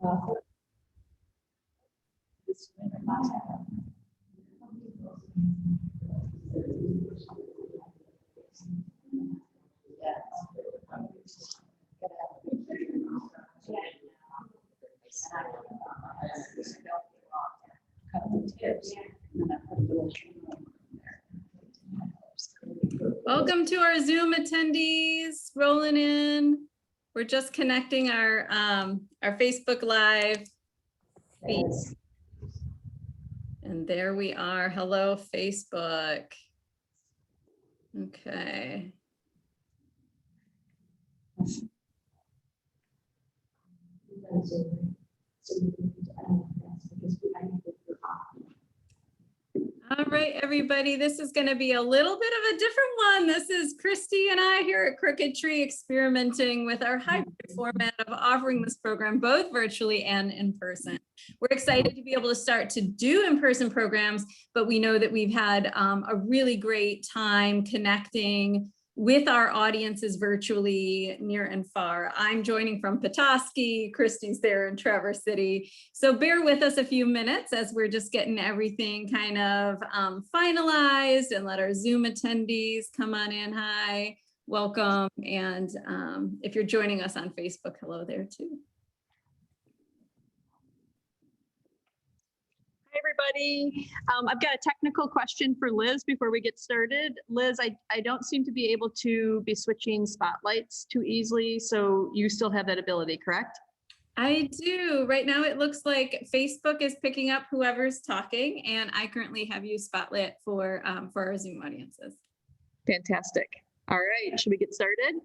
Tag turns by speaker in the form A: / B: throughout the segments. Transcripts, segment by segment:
A: Welcome to our Zoom attendees, rolling in. We're just connecting our Facebook Live feed. And there we are. Hello, Facebook. Okay. All right, everybody, this is going to be a little bit of a different one. This is Christy and I here at Crooked Tree experimenting with our hybrid format of offering this program both virtually and in person. We're excited to be able to start to do in-person programs, but we know that we've had a really great time connecting with our audiences virtually near and far. I'm joining from Petoskey, Christy's there in Traverse City. So bear with us a few minutes as we're just getting everything kind of finalized, and let our Zoom attendees come on in. Hi, welcome. And if you're joining us on Facebook, hello there too.
B: Hi, everybody. I've got a technical question for Liz before we get started. Liz, I don't seem to be able to be switching spotlights too easily, so you still have that ability, correct?
A: I do. Right now it looks like Facebook is picking up whoever's talking, and I currently have you spotlit for our Zoom audiences.
B: Fantastic. All right, should we get started?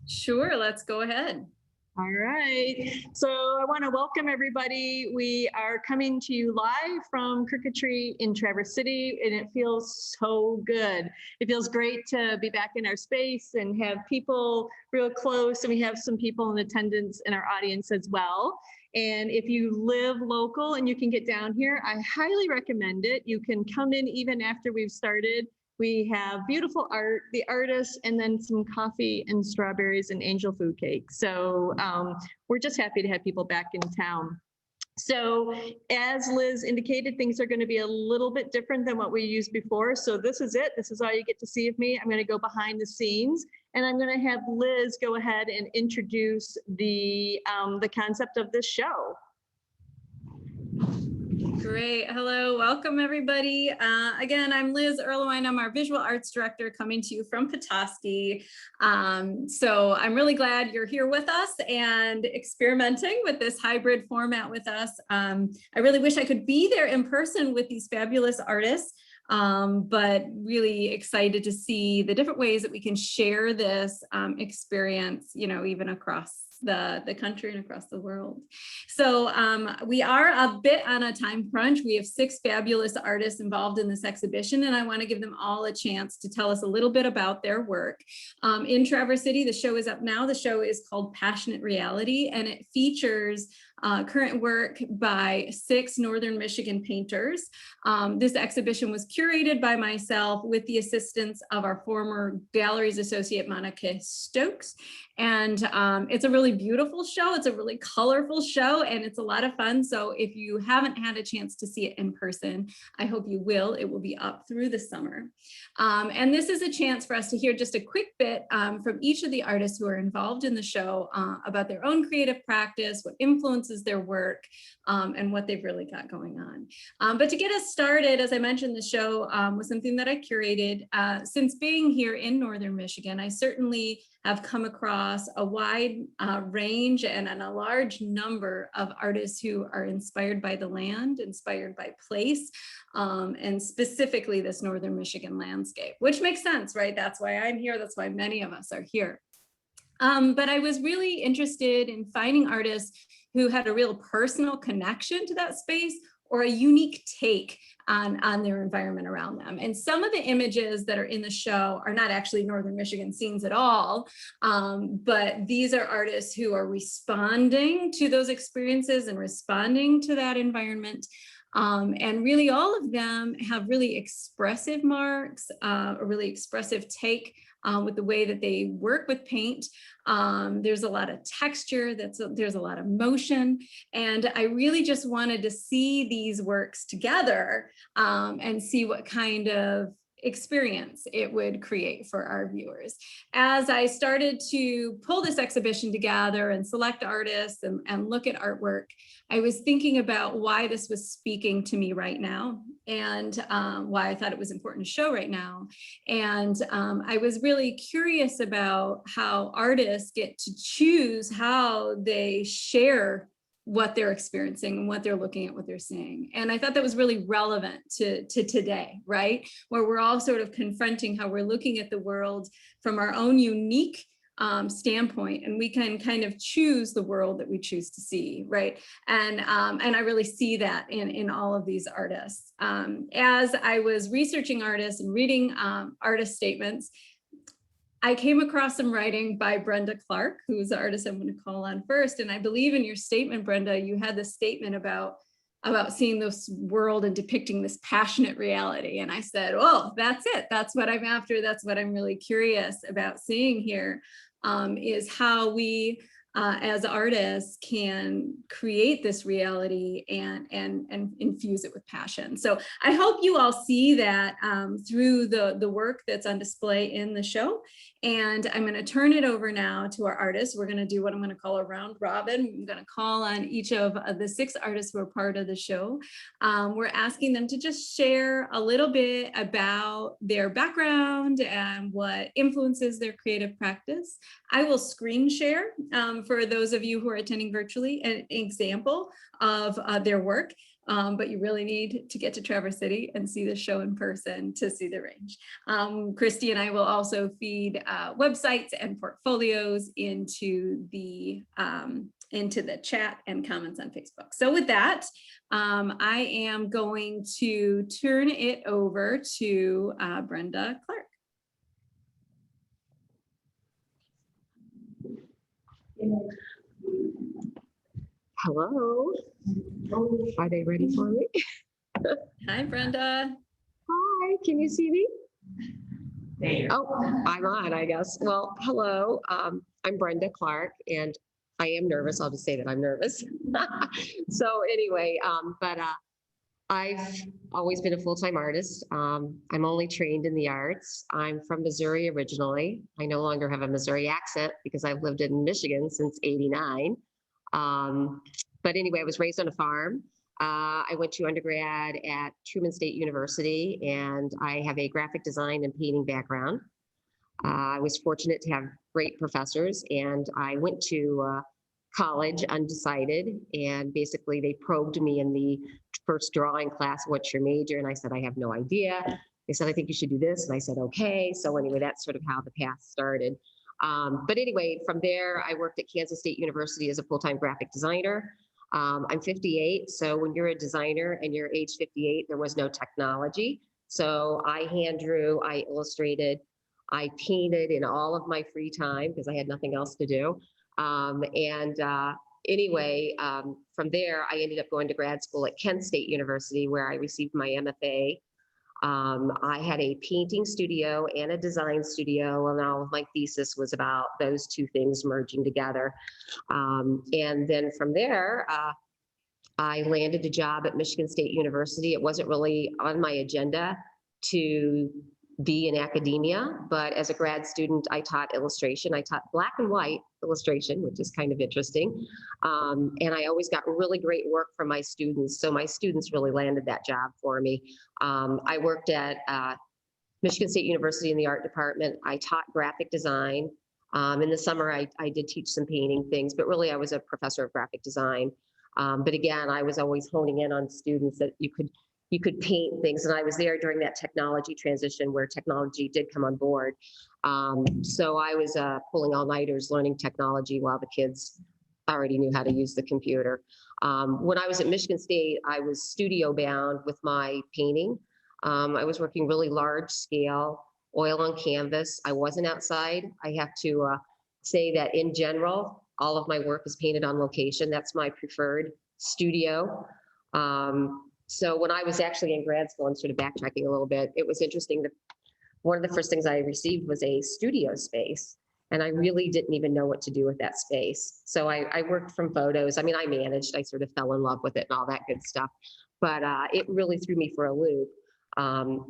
A: Sure, let's go ahead.
B: All right, so I want to welcome everybody. We are coming to you live from Crooked Tree in Traverse City, and it feels so good. It feels great to be back in our space and have people real close, and we have some people in attendance in our audience as well. And if you live local and you can get down here, I highly recommend it. You can come in even after we've started. We have beautiful art, the artists, and then some coffee and strawberries and angel food cake. So we're just happy to have people back in town. So as Liz indicated, things are going to be a little bit different than what we used before. So this is it. This is all you get to see of me. I'm going to go behind the scenes, and I'm going to have Liz go ahead and introduce the concept of this show.
A: Great. Hello. Welcome, everybody. Again, I'm Liz Erlewine. I'm our visual arts director coming to you from Petoskey. So I'm really glad you're here with us and experimenting with this hybrid format with us. I really wish I could be there in person with these fabulous artists, but really excited to see the different ways that we can share this experience, you know, even across the country and across the world. So we are a bit on a time crunch. We have 6 fabulous artists involved in this exhibition, and I want to give them all a chance to tell us a little bit about their work. In Traverse City, the show is up now. The show is called Passionate Reality, and it features current work by 6 Northern Michigan painters. This exhibition was curated by myself with the assistance of our former Galleries Associate, Monica Stokes. And it's a really beautiful show. It's a really colorful show, and it's a lot of fun. So if you haven't had a chance to see it in person, I hope you will. It will be up through the summer. And this is a chance for us to hear just a quick bit from each of the artists who are involved in the show about their own creative practice, what influences their work, and what they've really got going on. But to get us started, as I mentioned, the show was something that I curated. Since being here in Northern Michigan, I certainly have come across a wide range and a large number of artists who are inspired by the land, inspired by place, and specifically this Northern Michigan landscape, which makes sense, right? That's why I'm here. That's why many of us are here. But I was really interested in finding artists who had a real personal connection to that space or a unique take on their environment around them. And some of the images that are in the show are not actually Northern Michigan scenes at all, but these are artists who are responding to those experiences and responding to that environment. And really all of them have really expressive marks, a really expressive take with the way that they work with paint. There's a lot of texture, there's a lot of motion. And I really just wanted to see these works together and see what kind of experience it would create for our viewers. As I started to pull this exhibition together and select artists and look at artwork, I was thinking about why this was speaking to me right now and why I thought it was important to show right now. And I was really curious about how artists get to choose how they share what they're experiencing and what they're looking at, what they're seeing. And I thought that was really relevant to today, right? Where we're all sort of confronting how we're looking at the world from our own unique standpoint, and we can kind of choose the world that we choose to see, right? And I really see that in all of these artists. As I was researching artists and reading artist statements, I came across some writing by Brenda Clark, who's the artist I'm going to call on first. And I believe in your statement, Brenda, you had this statement about seeing this world and depicting this passionate reality. And I said, oh, that's it. That's what I'm after. That's what I'm really curious about seeing here, is how we as artists can create this reality and infuse it with passion. So I hope you all see that through the work that's on display in the show. And I'm going to turn it over now to our artists. We're going to do what I'm going to call a round robin. I'm going to call on each of the 6 artists who are part of the show. We're asking them to just share a little bit about their background and what influences their creative practice. I will screen share for those of you who are attending virtually an example of their work. But you really need to get to Traverse City and see the show in person to see the range. Christy and I will also feed websites and portfolios into the chat and comments on Facebook. So with that, I am going to turn it over to Brenda Clark.
C: Hello. Are they ready for me?
A: Hi, Brenda.
C: Hi, can you see me? Oh, I'm on, I guess. Well, hello. I'm Brenda Clark, and I am nervous. I'll just say that I'm nervous. So anyway, I've always been a full-time artist. I'm only trained in the arts. I'm from Missouri originally. I no longer have a Missouri accent because I've lived in Michigan since '89. But anyway, I was raised on a farm. I went to undergrad at Truman State University, and I have a graphic design and painting background. I was fortunate to have great professors, and I went to college undecided, and basically they probed me in the first drawing class, what's your major? And I said, I have no idea. They said, I think you should do this. And I said, okay. So anyway, that's sort of how the path started. But anyway, from there, I worked at Kansas State University as a full-time graphic designer. I'm 58, so when you're a designer and you're age 58, there was no technology. So I hand drew, I illustrated, I painted in all of my free time because I had nothing else to do. Anyway, from there, I ended up going to grad school at Kent State University, where I received my MFA. I had a painting studio and a design studio, and all of my thesis was about those two things merging together. And then from there, I landed a job at Michigan State University. It wasn't really on my agenda to be in academia, but as a grad student, I taught illustration. I taught black and white illustration, which is kind of interesting. And I always got really great work from my students. So my students really landed that job for me. I worked at Michigan State University in the art department. I taught graphic design. In the summer, I did teach some painting things, but really I was a professor of graphic design. But again, I was always honing in on students that you could paint things. And I was there during that technology transition where technology did come on board. So I was pulling all-nighters learning technology while the kids already knew how to use the computer. When I was at Michigan State, I was studio bound with my painting. I was working really large scale, oil on canvas. I wasn't outside. I have to say that in general, all of my work is painted on location. That's my preferred studio. So when I was actually in grad school, and sort of backtracking a little bit, it was interesting. one of the first things I received was a studio space. And I really didn't even know what to do with that space. So I worked from photos. I mean, I managed, I sort of fell in love with it and all that good stuff. But it really threw me for a loop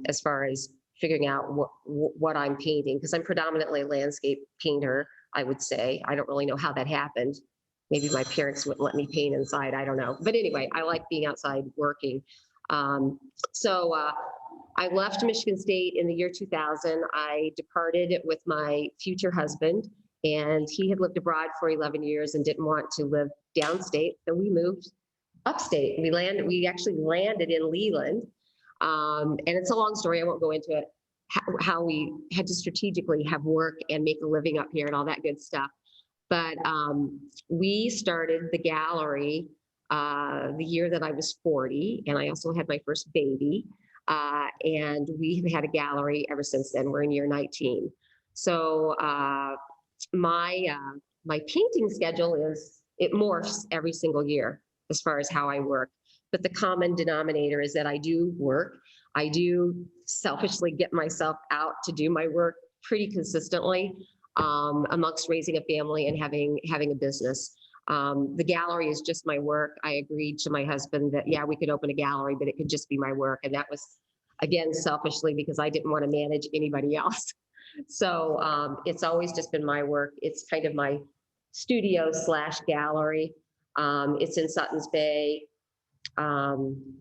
C: as far as figuring out what I'm painting, because I'm predominantly a landscape painter, I would say. I don't really know how that happened. Maybe my parents wouldn't let me paint inside. I don't know. But anyway, I like being outside working. So I left Michigan State in the year 2000. I departed with my future husband, and he had lived abroad for 11 years and didn't want to live downstate. So we moved upstate. We actually landed in Leland. And it's a long story. I won't go into it, how we had to strategically have work and make a living up here and all that good stuff. But we started the gallery the year that I was 40, and I also had my first baby. And we have had a gallery ever since then. We're in year 19. So my painting schedule it morphs every single year as far as how I work. But the common denominator is that I do work. I do selfishly get myself out to do my work pretty consistently amongst raising a family and having a business. The gallery is just my work. I agreed to my husband that, yeah, we could open a gallery, but it could just be my work. And that was, again, selfishly, because I didn't want to manage anybody else. So it's always just been my work. It's kind of my studio / gallery. It's in Suttons Bay. I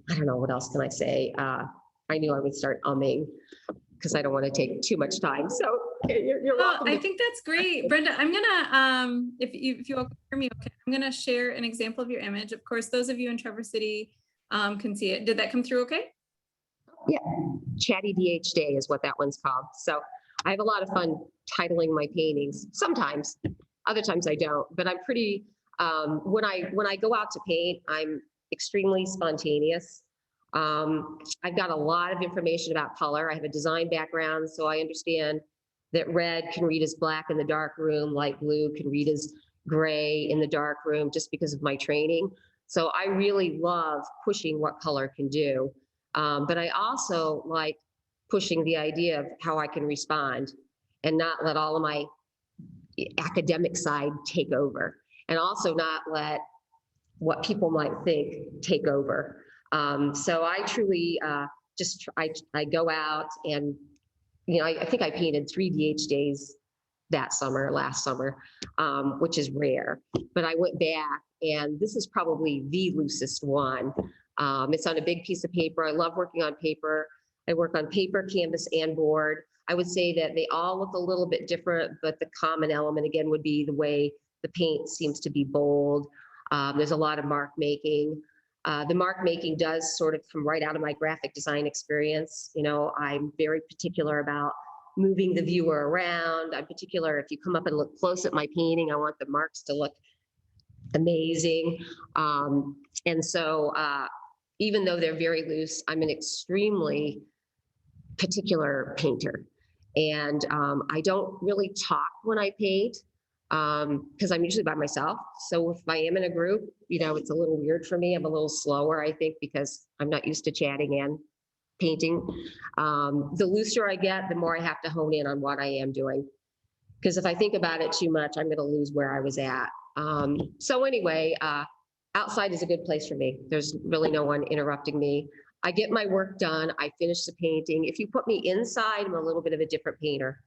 C: don't know, what else can I say? I knew I would start umming because I don't want to take too much time. So you're welcome.
A: I think that's great. Brenda, I'm gonna, if you all can hear me, okay, I'm gonna share an example of your image. Of course, those of you in Traverse City can see it. Did that come through okay?
C: Yeah, Chatty DH Day is what that one's called. So I have a lot of fun titling my paintings. Sometimes, other times I don't, but I'm pretty, when I go out to paint, I'm extremely spontaneous. I've got a lot of information about color. I have a design background, so I understand that red can read as black in the dark room, light blue can read as gray in the dark room, just because of my training. So I really love pushing what color can do. But I also like pushing the idea of how I can respond and not let all of my academic side take over, and also not let what people might think take over. So I truly I go out and, you know, I think I painted 3 DH days last summer, which is rare, but I went back, and this is probably the loosest one. It's on a big piece of paper. I love working on paper. I work on paper, canvas, and board. I would say that they all look a little bit different, but the common element, again, would be the way the paint seems to be bold. There's a lot of mark making. The mark making does sort of come right out of my graphic design experience. You know, I'm very particular about moving the viewer around. I'm particular, if you come up and look close at my painting, I want the marks to look amazing. And so even though they're very loose, I'm an extremely particular painter. And I don't really talk when I paint, because I'm usually by myself. So if I am in a group, you know, it's a little weird for me. I'm a little slower, I think, because I'm not used to chatting and painting. The looser I get, the more I have to hone in on what I am doing. Because if I think about it too much, I'm going to lose where I was at. So anyway, outside is a good place for me. There's really no one interrupting me. I get my work done. I finish the painting. If you put me inside, I'm a little bit of a different painter.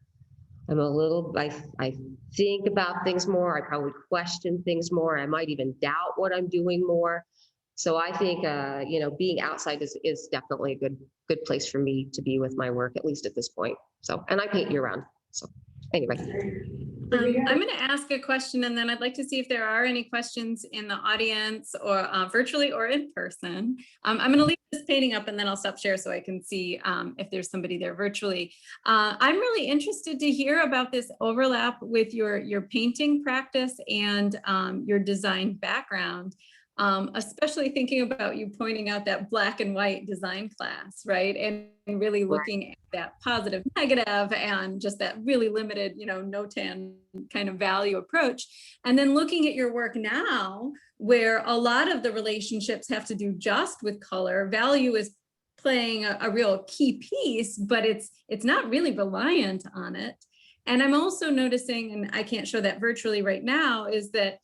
C: I think about things more. I probably question things more. I might even doubt what I'm doing more. So I think, you know, being outside is definitely a good place for me to be with my work, at least at this point. So, and I paint year round. So anyway.
A: I'm going to ask a question, and then I'd like to see if there are any questions in the audience, or virtually or in person. I'm going to leave this painting up, and then I'll stop share so I can see if there's somebody there virtually. I'm really interested to hear about this overlap with your painting practice and your design background. Especially thinking about you pointing out that black and white design class, right? And really looking at that positive, negative, and just that really limited, you know, no tan kind of value approach. And then looking at your work now, where a lot of the relationships have to do just with color, value is playing a real key piece, but it's not really reliant on it. And I'm also noticing, and I can't show that virtually right now, is that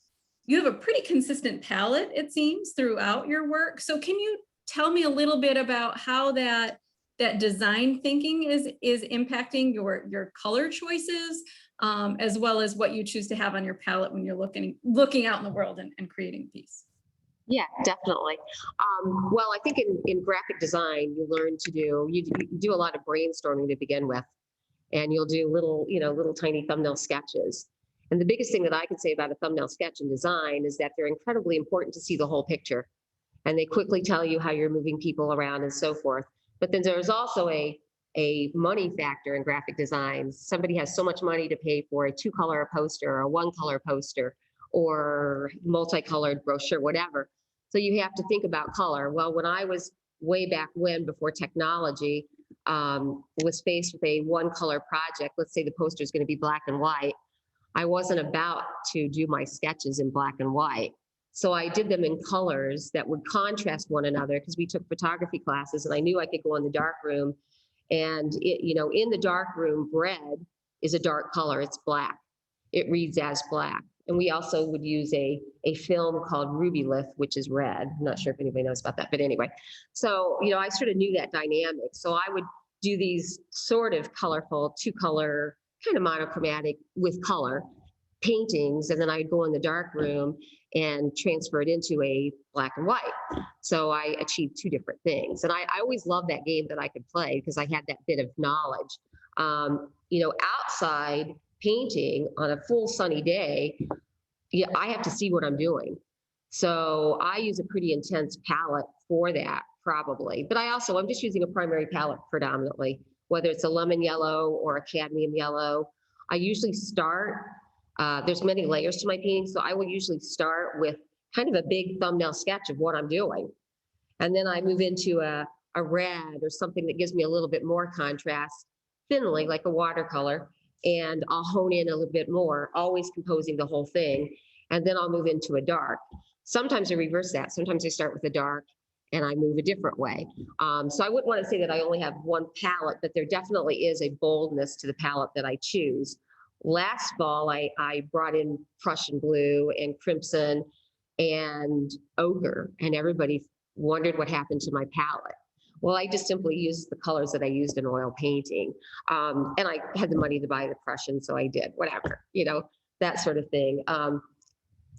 A: you have a pretty consistent palette, it seems, throughout your work. So can you tell me a little bit about how that design thinking is impacting your color choices, as well as what you choose to have on your palette when you're looking out in the world and creating a piece?
C: Yeah, definitely. Well, I think in graphic design, you learn to you do a lot of brainstorming to begin with, and you'll do little tiny thumbnail sketches. And the biggest thing that I can say about a thumbnail sketch in design is that they're incredibly important to see the whole picture. And they quickly tell you how you're moving people around and so forth. But then there's also a money factor in graphic design. Somebody has so much money to pay for a 2-color poster or a 1-color poster or multicolored brochure, whatever. So you have to think about color. Well, when I was way back when, before technology, was faced with a 1-color project, let's say the poster is going to be black and white, I wasn't about to do my sketches in black and white. So I did them in colors that would contrast one another, because we took photography classes and I knew I could go in the dark room. And in the dark room, red is a dark color, it's black. It reads as black. And we also would use a film called Rubylith, which is red. I'm not sure if anybody knows about that, but anyway. So, I sort of knew that dynamic. So I would do these sort of colorful 2-color, kind of monochromatic with color paintings. And then I'd go in the dark room and transfer it into a black and white. So I achieved 2 different things. And I always loved that game that I could play because I had that bit of knowledge. Outside painting on a full sunny day, I have to see what I'm doing. So I use a pretty intense palette for that, probably. But I'm just using a primary palette predominantly, whether it's a lemon yellow or a cadmium yellow. I usually start, there's many layers to my painting, so I will usually start with kind of a big thumbnail sketch of what I'm doing. And then I move into a red or something that gives me a little bit more contrast, thinly, like a watercolor. And I'll hone in a little bit more, always composing the whole thing. And then I'll move into a dark. Sometimes I reverse that. Sometimes I start with a dark and I move a different way. So I wouldn't want to say that I only have one palette, but there definitely is a boldness to the palette that I choose. Last fall, I brought in Prussian blue and crimson and ochre, and everybody wondered what happened to my palette. Well, I just simply used the colors that I used in oil painting. And I had the money to buy the Prussian, so I did, whatever, that sort of thing.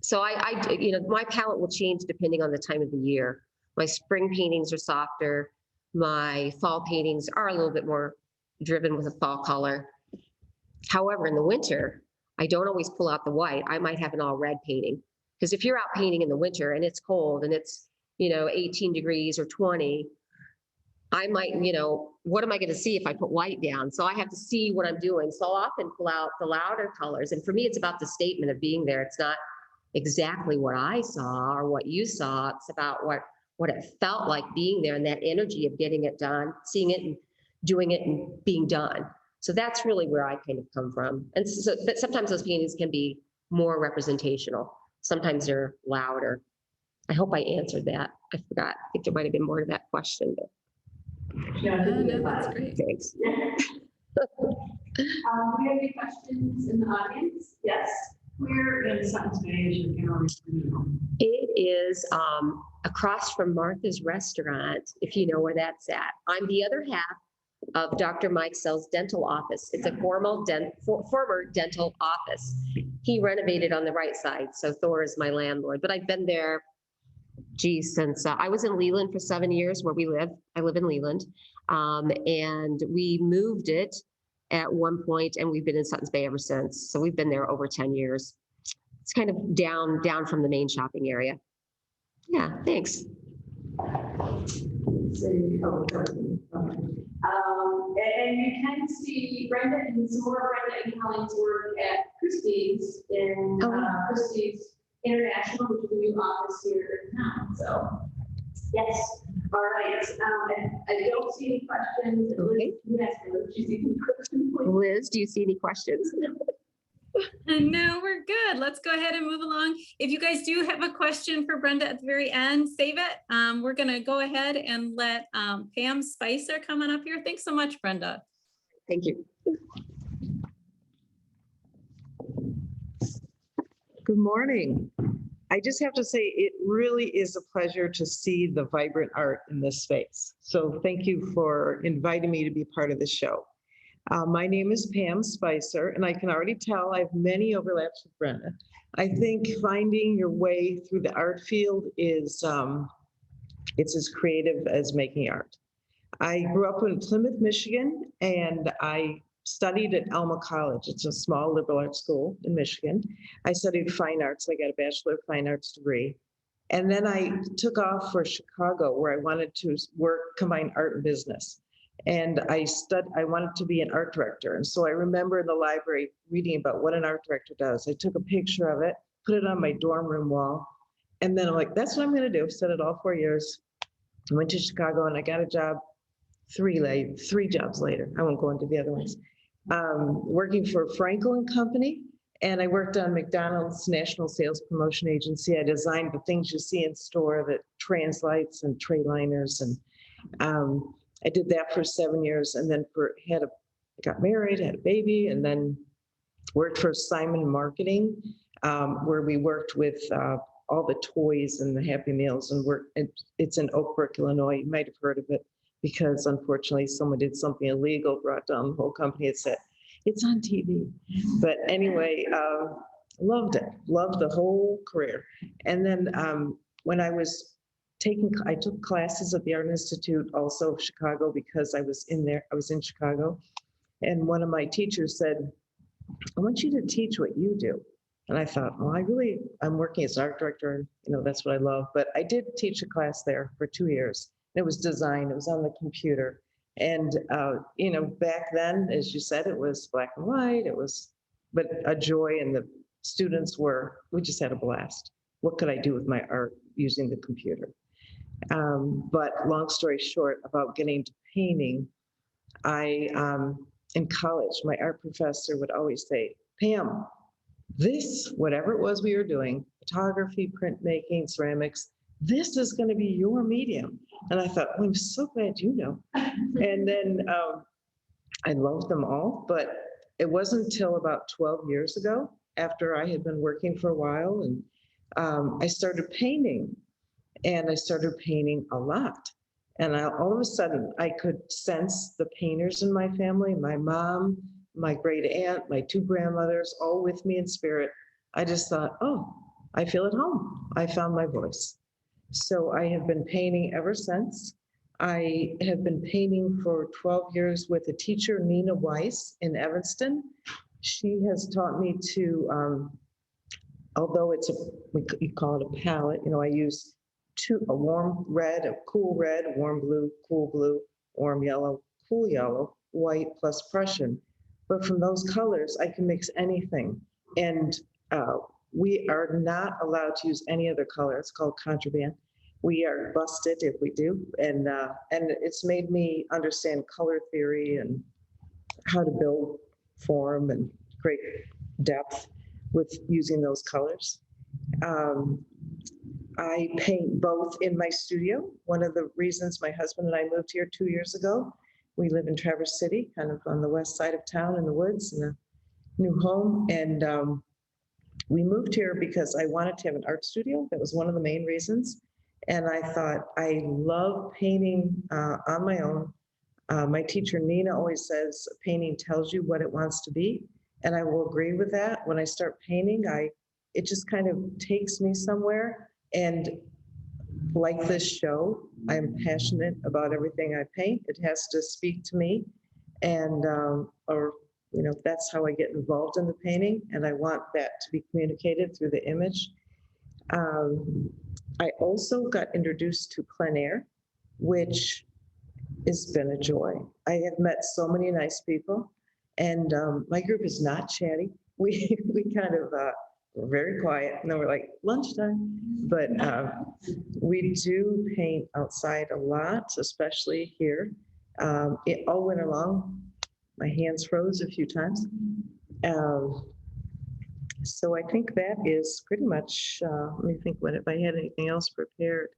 C: So my palette will change depending on the time of the year. My spring paintings are softer. My fall paintings are a little bit more driven with a fall color. However, in the winter, I don't always pull out the white. I might have an all red painting. Because if you're out painting in the winter and it's cold and it's, 18 degrees or 20, I might, what am I going to see if I put white down? So I have to see what I'm doing. So I'll often pull out the louder colors. And for me, it's about the statement of being there. It's not exactly what I saw or what you saw. It's about what it felt like being there and that energy of getting it done, seeing it and doing it and being done. So that's really where I kind of come from. And so, but sometimes those paintings can be more representational. Sometimes they're louder. I hope I answered that. I forgot. I think there might have been more to that question. But...
D: Yeah,
A: no, that's great.
C: Thanks.
D: Do we have any questions in the audience? Yes. Where in Sutton's Bay is your gallery?
C: It is across from Martha's Restaurant, if you know where that's at. I'm the other half of Dr. Mike Sell's dental office. It's a former dental office. He renovated on the right side, so Thor is my landlord. But I've been there, since I was in Leland for 7 years, where we live. I live in Leland, and we moved it at one point, and we've been in Sutton's Bay ever since. So we've been there over 10 years. It's kind of down from the main shopping area. Yeah, thanks.
D: And you can see Brenda and some more Brenda and Colleen's work at Christie's Christie's International, which is a new office here in town. So, yes. All right. I don't see any questions.
C: Okay.
D: Yes, do you see any questions?
C: Liz, do you see any questions?
A: No, we're good. Let's go ahead and move along. If you guys do have a question for Brenda at the very end, save it. We're going to go ahead and let Pam Spicer come on up here. Thanks so much, Brenda.
C: Thank you.
E: Good morning. I just have to say, it really is a pleasure to see the vibrant art in this space. So thank you for inviting me to be part of the show. My name is Pam Spicer, and I can already tell I have many overlaps with Brenda. I think finding your way through the art field is, it's as creative as making art. I grew up in Plymouth, Michigan, and I studied at Alma College. It's a small liberal arts school in Michigan. I studied fine arts. I got a Bachelor of Fine Arts degree. And then I took off for Chicago, where I wanted to combine art and business. And I wanted to be an art director. And so I remember in the library reading about what an art director does. I took a picture of it, put it on my dorm room wall. And then I'm like, that's what I'm going to do. Said it all 4 years. I went to Chicago and I got a job three jobs later. I won't go into the other ones. Working for Frankel and Company. And I worked on McDonald's National Sales Promotion Agency. I designed the things you see in store, that translights and tray liners. And I did that for 7 years, and then got married, had a baby, and then worked for Simon Marketing, where we worked with all the toys and the Happy Meals, and it's in Oak Brook, Illinois. You might have heard of it because unfortunately someone did something illegal, brought down the whole company. It said, it's on TV. But anyway, loved it, loved the whole career. And then when I took classes at the Art Institute, also of Chicago, because I was in Chicago. And one of my teachers said, I want you to teach what you do. And I thought, well, I'm working as an art director, and that's what I love. But I did teach a class there for 2 years. It was design, it was on the computer. And, back then, as you said, it was black and white, but a joy. And the students we just had a blast. What could I do with my art using the computer? But long story short, about getting to painting, in college, my art professor would always say, Pam, whatever it was we were doing, photography, printmaking, ceramics, this is going to be your medium. And I thought, well, I'm so glad you know. And then I loved them all, but it wasn't until about 12 years ago, after I had been working for a while, and I started painting. And I started painting a lot. And all of a sudden, I could sense the painters in my family, my mom, my great aunt, my 2 grandmothers, all with me in spirit. I just thought, oh, I feel at home. I found my voice. So I have been painting ever since. I have been painting for 12 years with a teacher, Nina Weiss, in Evanston. She has taught me to, although you call it a palette, I use a warm red, a cool red, warm blue, cool blue, warm yellow, cool yellow, white plus Prussian. But from those colors, I can mix anything. And we are not allowed to use any other color. It's called contraband. We are busted if we do. And it's made me understand color theory and how to build form and create depth with using those colors. I paint both in my studio. One of the reasons my husband and I moved here 2 years ago, we live in Traverse City, kind of on the west side of town in the woods, in a new home. And we moved here because I wanted to have an art studio. That was one of the main reasons. And I thought, I love painting on my own. My teacher, Nina, always says, painting tells you what it wants to be. And I will agree with that. When I start painting, it just kind of takes me somewhere. And like this show, I'm passionate about everything I paint. It has to speak to me. And, that's how I get involved in the painting. And I want that to be communicated through the image. I also got introduced to plein air, which has been a joy. I have met so many nice people, and my group is not chatty. We kind of we're very quiet, and then we're like lunchtime. But we do paint outside a lot, especially here. All winter long, my hands froze a few times. So I think that is pretty much, let me think what if I had anything else prepared.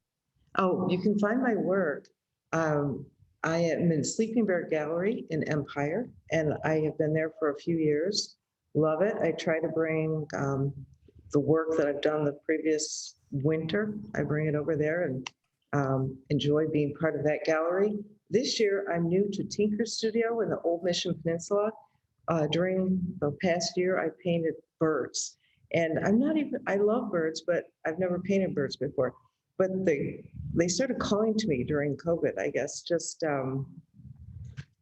E: Oh, you can find my work. I am in Sleeping Bear Gallery in Empire, and I have been there for a few years. Love it. I try to bring the work that I've done the previous winter. I bring it over there and enjoy being part of that gallery. This year, I'm new to Tinker Studio in the Old Mission Peninsula. During the past year, I painted birds. And I love birds, but I've never painted birds before. But they started calling to me during COVID, I guess, just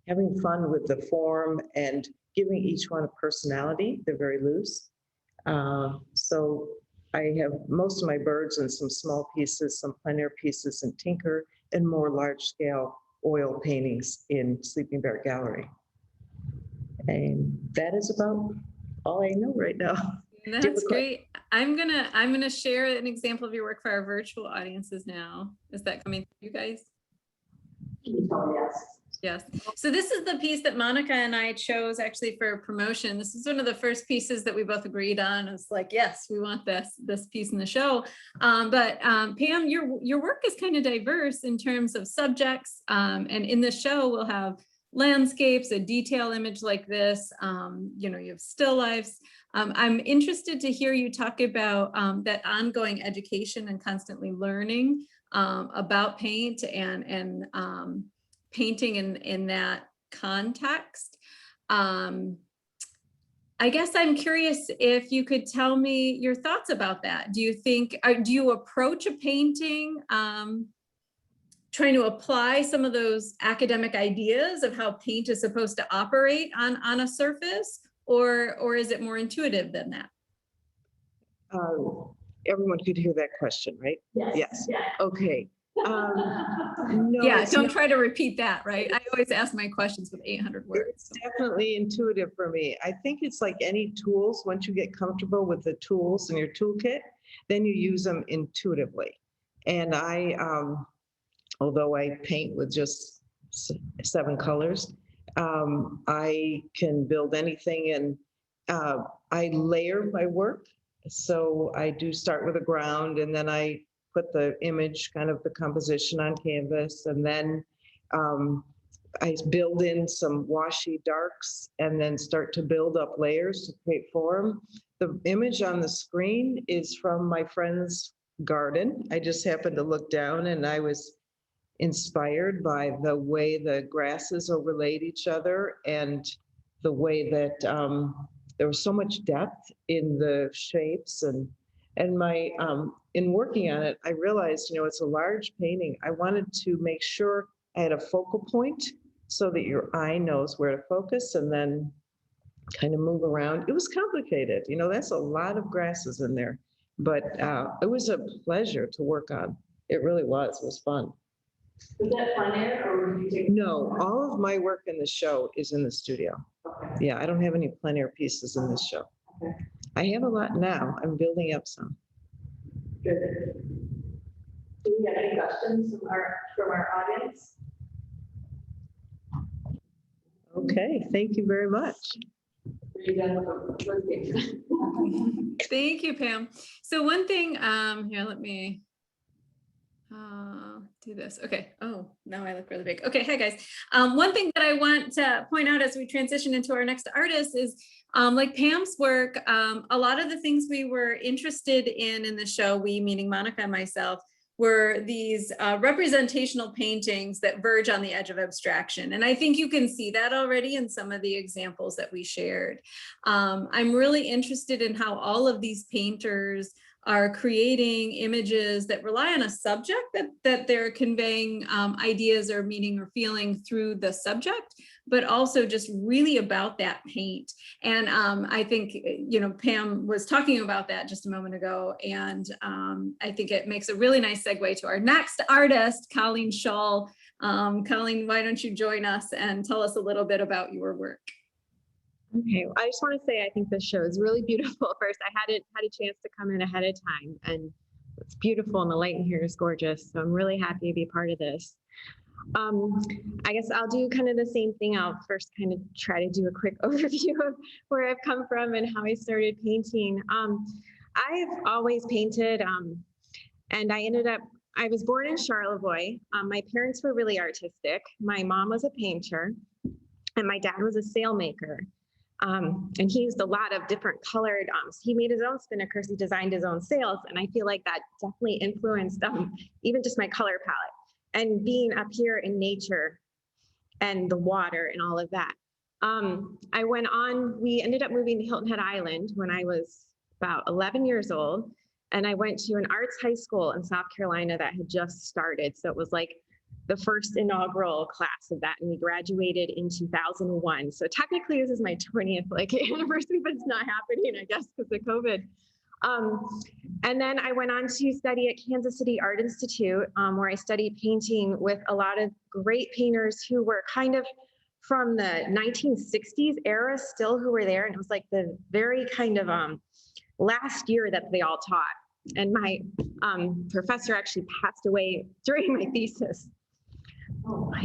E: having fun with the form and giving each one a personality. They're very loose. So I have most of my birds and some small pieces, some plein air pieces in Tinker, and more large scale oil paintings in Sleeping Bear Gallery. And that is about all I know right now.
A: That's great. I'm gonna share an example of your work for our virtual audiences now. Is that coming through, you guys?
D: Yes.
A: Yes. So this is the piece that Monica and I chose actually for promotion. This is one of the first pieces that we both agreed on. It's like, yes, we want this piece in the show. But Pam, your work is kind of diverse in terms of subjects. And in the show, we'll have landscapes, a detail image like this. You know, you have still lifes. I'm interested to hear you talk about that ongoing education and constantly learning about paint and painting in that context. I guess I'm curious if you could tell me your thoughts about that. Do you approach a painting trying to apply some of those academic ideas of how paint is supposed to operate on a surface, or is it more intuitive than that?
E: Everyone could hear that question, right?
D: Yes. Yeah.
E: Okay. No,
A: Yeah, don't try to repeat that, right? I always ask my questions with 800 words.
E: It's definitely intuitive for me. I think it's like any tools. Once you get comfortable with the tools in your toolkit, then you use them intuitively. And although I paint with just 7 colors, I can build anything, and I layer my work. So I do start with a ground, and then I put the image, kind of the composition on canvas, and then I build in some washy darks and then start to build up layers to create form. The image on the screen is from my friend's garden. I just happened to look down and I was inspired by the way the grasses overlaid each other and the way that there was so much depth in the shapes, and my in working on it, I realized, you know, it's a large painting. I wanted to make sure I had a focal point so that your eye knows where to focus and then kind of move around. It was complicated, you know, that's a lot of grasses in there, but it was a pleasure to work on. It really was. It was fun.
D: Was that plein air, or did you take?
E: No, all of my work in the show is in the studio.
D: Okay.
E: Yeah, I don't have any plein air pieces in this show.
D: Okay.
E: I have a lot now. I'm building up some.
D: Good. Do we have any questions from our audience?
E: Okay, thank you very much.
D: Are you done with
A: Thank you, Pam. So one thing, here, let me do this. Okay. Oh, now I look really big. Okay. Hi, guys. One thing that I want to point out as we transition into our next artist is like Pam's work, a lot of the things we were interested in the show, we meaning Monica and myself, were these representational paintings that verge on the edge of abstraction. And I think you can see that already in some of the examples that we shared. I'm really interested in how all of these painters are creating images that rely on a subject that they're conveying ideas or meaning or feeling through the subject, but also just really about that paint. And I think, you know, Pam was talking about that just a moment ago. And I think it makes a really nice segue to our next artist, Colleen Shull. Colleen, why don't you join us and tell us a little bit about your work?
F: Okay, I just want to say I think this show is really beautiful. First, I hadn't had a chance to come in ahead of time, and it's beautiful, and the light in here is gorgeous. So I'm really happy to be part of this. I guess I'll do kind of the same thing. I'll first kind of try to do a quick overview of where I've come from and how I started painting. I've always painted, and I was born in Charlevoix. My parents were really artistic. My mom was a painter, and my dad was a sailmaker. And he used a lot of different colored, he made his own spinnakers, he designed his own sails, and I feel like that definitely influenced even just my color palette. And being up here in nature and the water and all of that. We ended up moving to Hilton Head Island when I was about 11 years old. And I went to an arts high school in South Carolina that had just started. So it was like the first inaugural class of that. And we graduated in 2001. So technically this is my 20th anniversary, but it's not happening, I guess, because of COVID. And then I went on to study at Kansas City Art Institute, where I studied painting with a lot of great painters who were kind of from the 1960s era still who were there. And it was like the very kind of last year that they all taught. And my professor actually passed away during my thesis.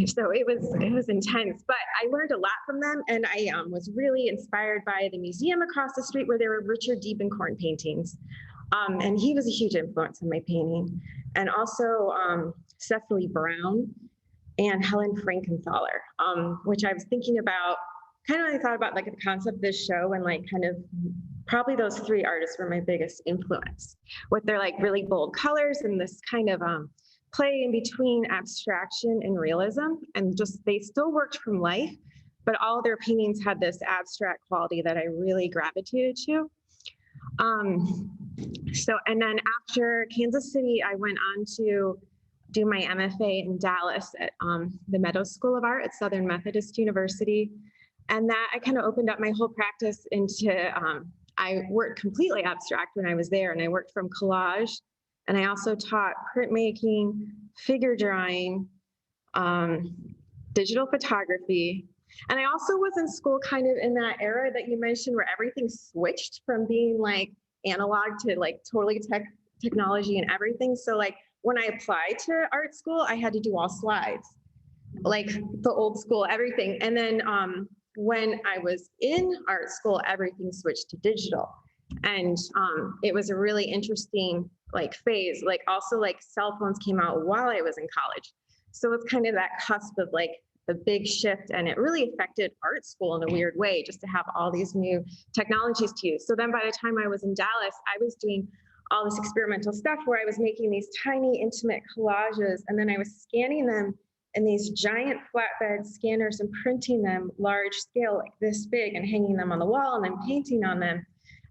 F: So it was intense, but I learned a lot from them. And I was really inspired by the museum across the street where there were Richard Diebenkorn paintings. And he was a huge influence on my painting. And also Cecily Brown and Helen Frankenthaler, which I was thinking about kind of when I thought about like the concept of this show, and like kind of probably those three artists were my biggest influence with their like really bold colors and this kind of play in between abstraction and realism. And just, they still worked from life, but all their paintings had this abstract quality that I really gravitated to. And then after Kansas City, I went on to do my MFA in Dallas at the Meadows School of Art at Southern Methodist University. And that I kind of opened up my whole practice into, I worked completely abstract when I was there, and I worked from collage. And I also taught printmaking, figure drawing, digital photography. And I also was in school kind of in that era that you mentioned where everything switched from being like analog to like totally technology and everything. So like when I applied to art school, I had to do all slides, like the old school, everything. And then when I was in art school, everything switched to digital. And it was a really interesting like phase. Like also like cell phones came out while I was in college. So it's kind of that cusp of like the big shift, and it really affected art school in a weird way, just to have all these new technologies to use. So then by the time I was in Dallas, I was doing all this experimental stuff where I was making these tiny intimate collages, and then I was scanning them in these giant flatbed scanners and printing them large scale like this big and hanging them on the wall and then painting on them.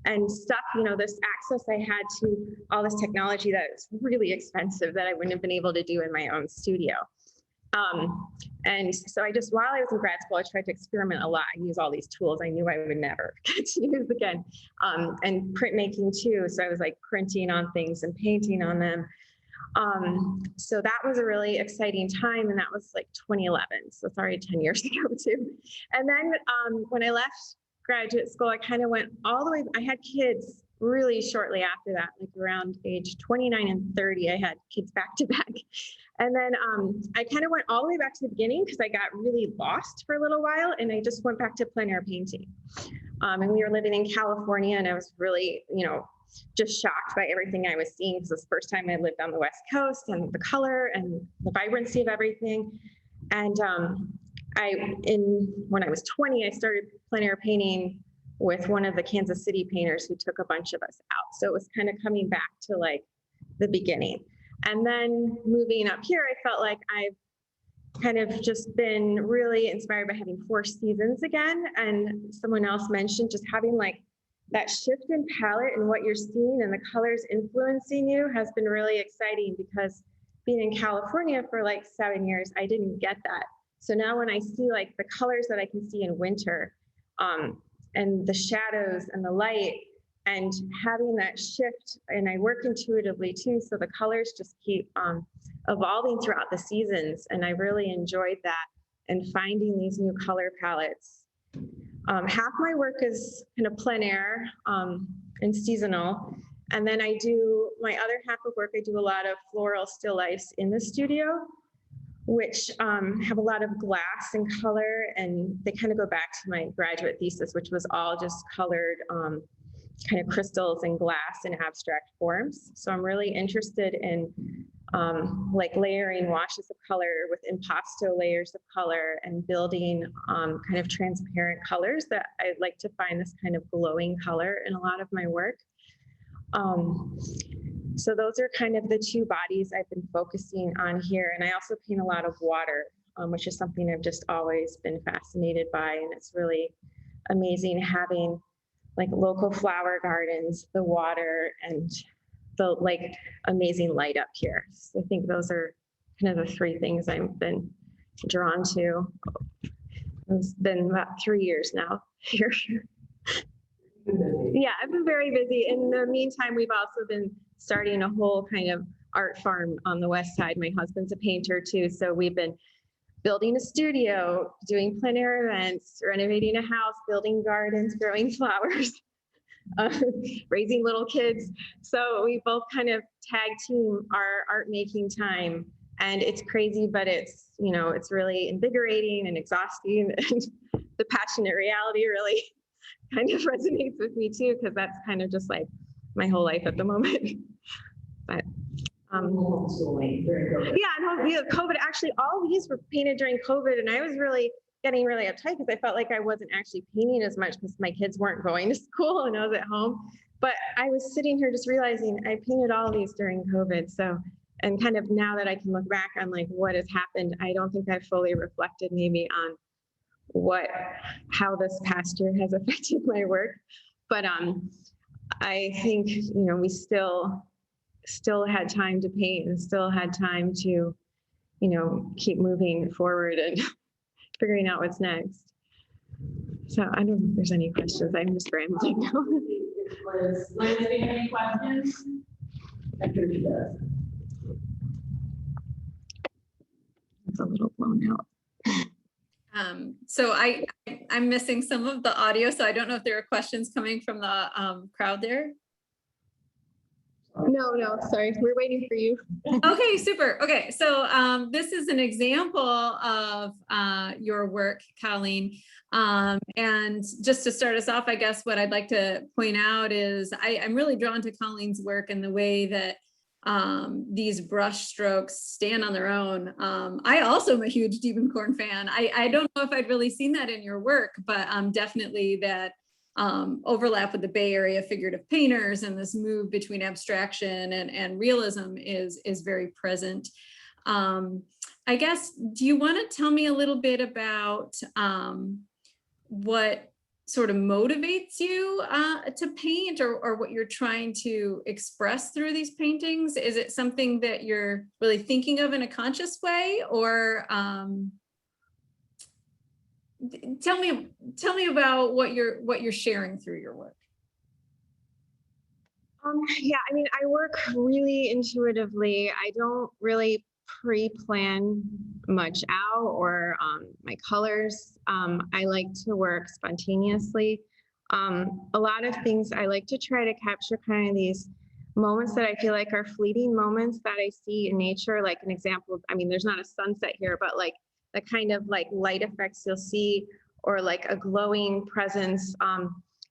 F: And stuff, you know, this access I had to all this technology that is really expensive that I wouldn't have been able to do in my own studio. And so while I was in grad school, I tried to experiment a lot. I use all these tools I knew I would never get to use again. And printmaking too. So I was like printing on things and painting on them. So that was a really exciting time. And that was like 2011. So it's already 10 years ago too. And then when I left graduate school, I kind of went all the way, I had kids really shortly after that, like around age 29 and 30, I had kids back to back. And then I kind of went all the way back to the beginning because I got really lost for a little while, and I just went back to plein air painting. And we were living in California, and I was really, just shocked by everything I was seeing, because it was the first time I lived on the West Coast, and the color and the vibrancy of everything. And when I was 20, I started plein air painting with one of the Kansas City painters who took a bunch of us out. So it was kind of coming back to like the beginning. And then moving up here, I felt like I've kind of just been really inspired by having 4 seasons again. And someone else mentioned just having like that shift in palette and what you're seeing and the colors influencing you has been really exciting, because being in California for like 7 years, I didn't get that. So now when I see like the colors that I can see in winter, and the shadows and the light, and having that shift, and I work intuitively too, so the colors just keep evolving throughout the seasons, and I really enjoyed that, and finding these new color palettes. Half my work is kind of plein air and seasonal, and then I do my other half of work, I do a lot of floral still lifes in the studio. which have a lot of glass and color, and they kind of go back to my graduate thesis, which was all just colored kind of crystals and glass in abstract forms. So I'm really interested in like layering washes of color with impasto layers of color and building kind of transparent colors that I like to find this kind of glowing color in a lot of my work. So those are kind of the two bodies I've been focusing on here. And I also paint a lot of water, which is something I've just always been fascinated by. And it's really amazing having like local flower gardens, the water, and the like amazing light up here. So I think those are kind of the three things I've been drawn to. It's been about 3 years now here. Yeah, I've been very busy. In the meantime, we've also been starting a whole kind of art farm on the west side. My husband's a painter too, so we've been building a studio, doing plein air events, renovating a house, building gardens, growing flowers, raising little kids. So we both kind of tag team our art making time, and it's crazy, but it's, you know, it's really invigorating and exhausting, and the passionate reality really kind of resonates with me too, because that's kind of just like my whole life at the moment. But
E: Homeschooling during COVID.
F: yeah, COVID, actually all of these were painted during COVID, and I was really getting really uptight because I felt like I wasn't actually painting as much because my kids weren't going to school and I was at home. But I was sitting here just realizing I painted all of these during COVID. So, and kind of now that I can look back on like what has happened, I don't think I've fully reflected maybe on how this past year has affected my work. But I think, you know, we still had time to paint and still had time to, you know, keep moving forward and figuring out what's next. So I don't know if there's any questions. I'm just rambling now.
D: Liz, do you have any questions? I'm sure she does.
F: It's a little blown out.
A: So I'm missing some of the audio, so I don't know if there are questions coming from the crowd there.
F: No, sorry. We're waiting for you.
A: Okay, super. Okay, so this is an example of your work, Colleen. And just to start us off, I guess what I'd like to point out is I'm really drawn to Colleen's work and the way that these brush strokes stand on their own. I also am a huge Diebenkorn fan. I don't know if I'd really seen that in your work, but definitely that overlap with the Bay Area figurative painters and this move between abstraction and realism is very present. I guess, do you want to tell me a little bit about what sort of motivates you to paint, or what you're trying to express through these paintings? Is it something that you're really thinking of in a conscious way, or tell me about what you're sharing through your work?
F: Yeah, I mean, I work really intuitively. I don't really pre-plan much out or my colors. I like to work spontaneously. A lot of things I like to try to capture kind of these moments that I feel like are fleeting moments that I see in nature. Like an example, I mean, there's not a sunset here, but like the kind of like light effects you'll see, or like a glowing presence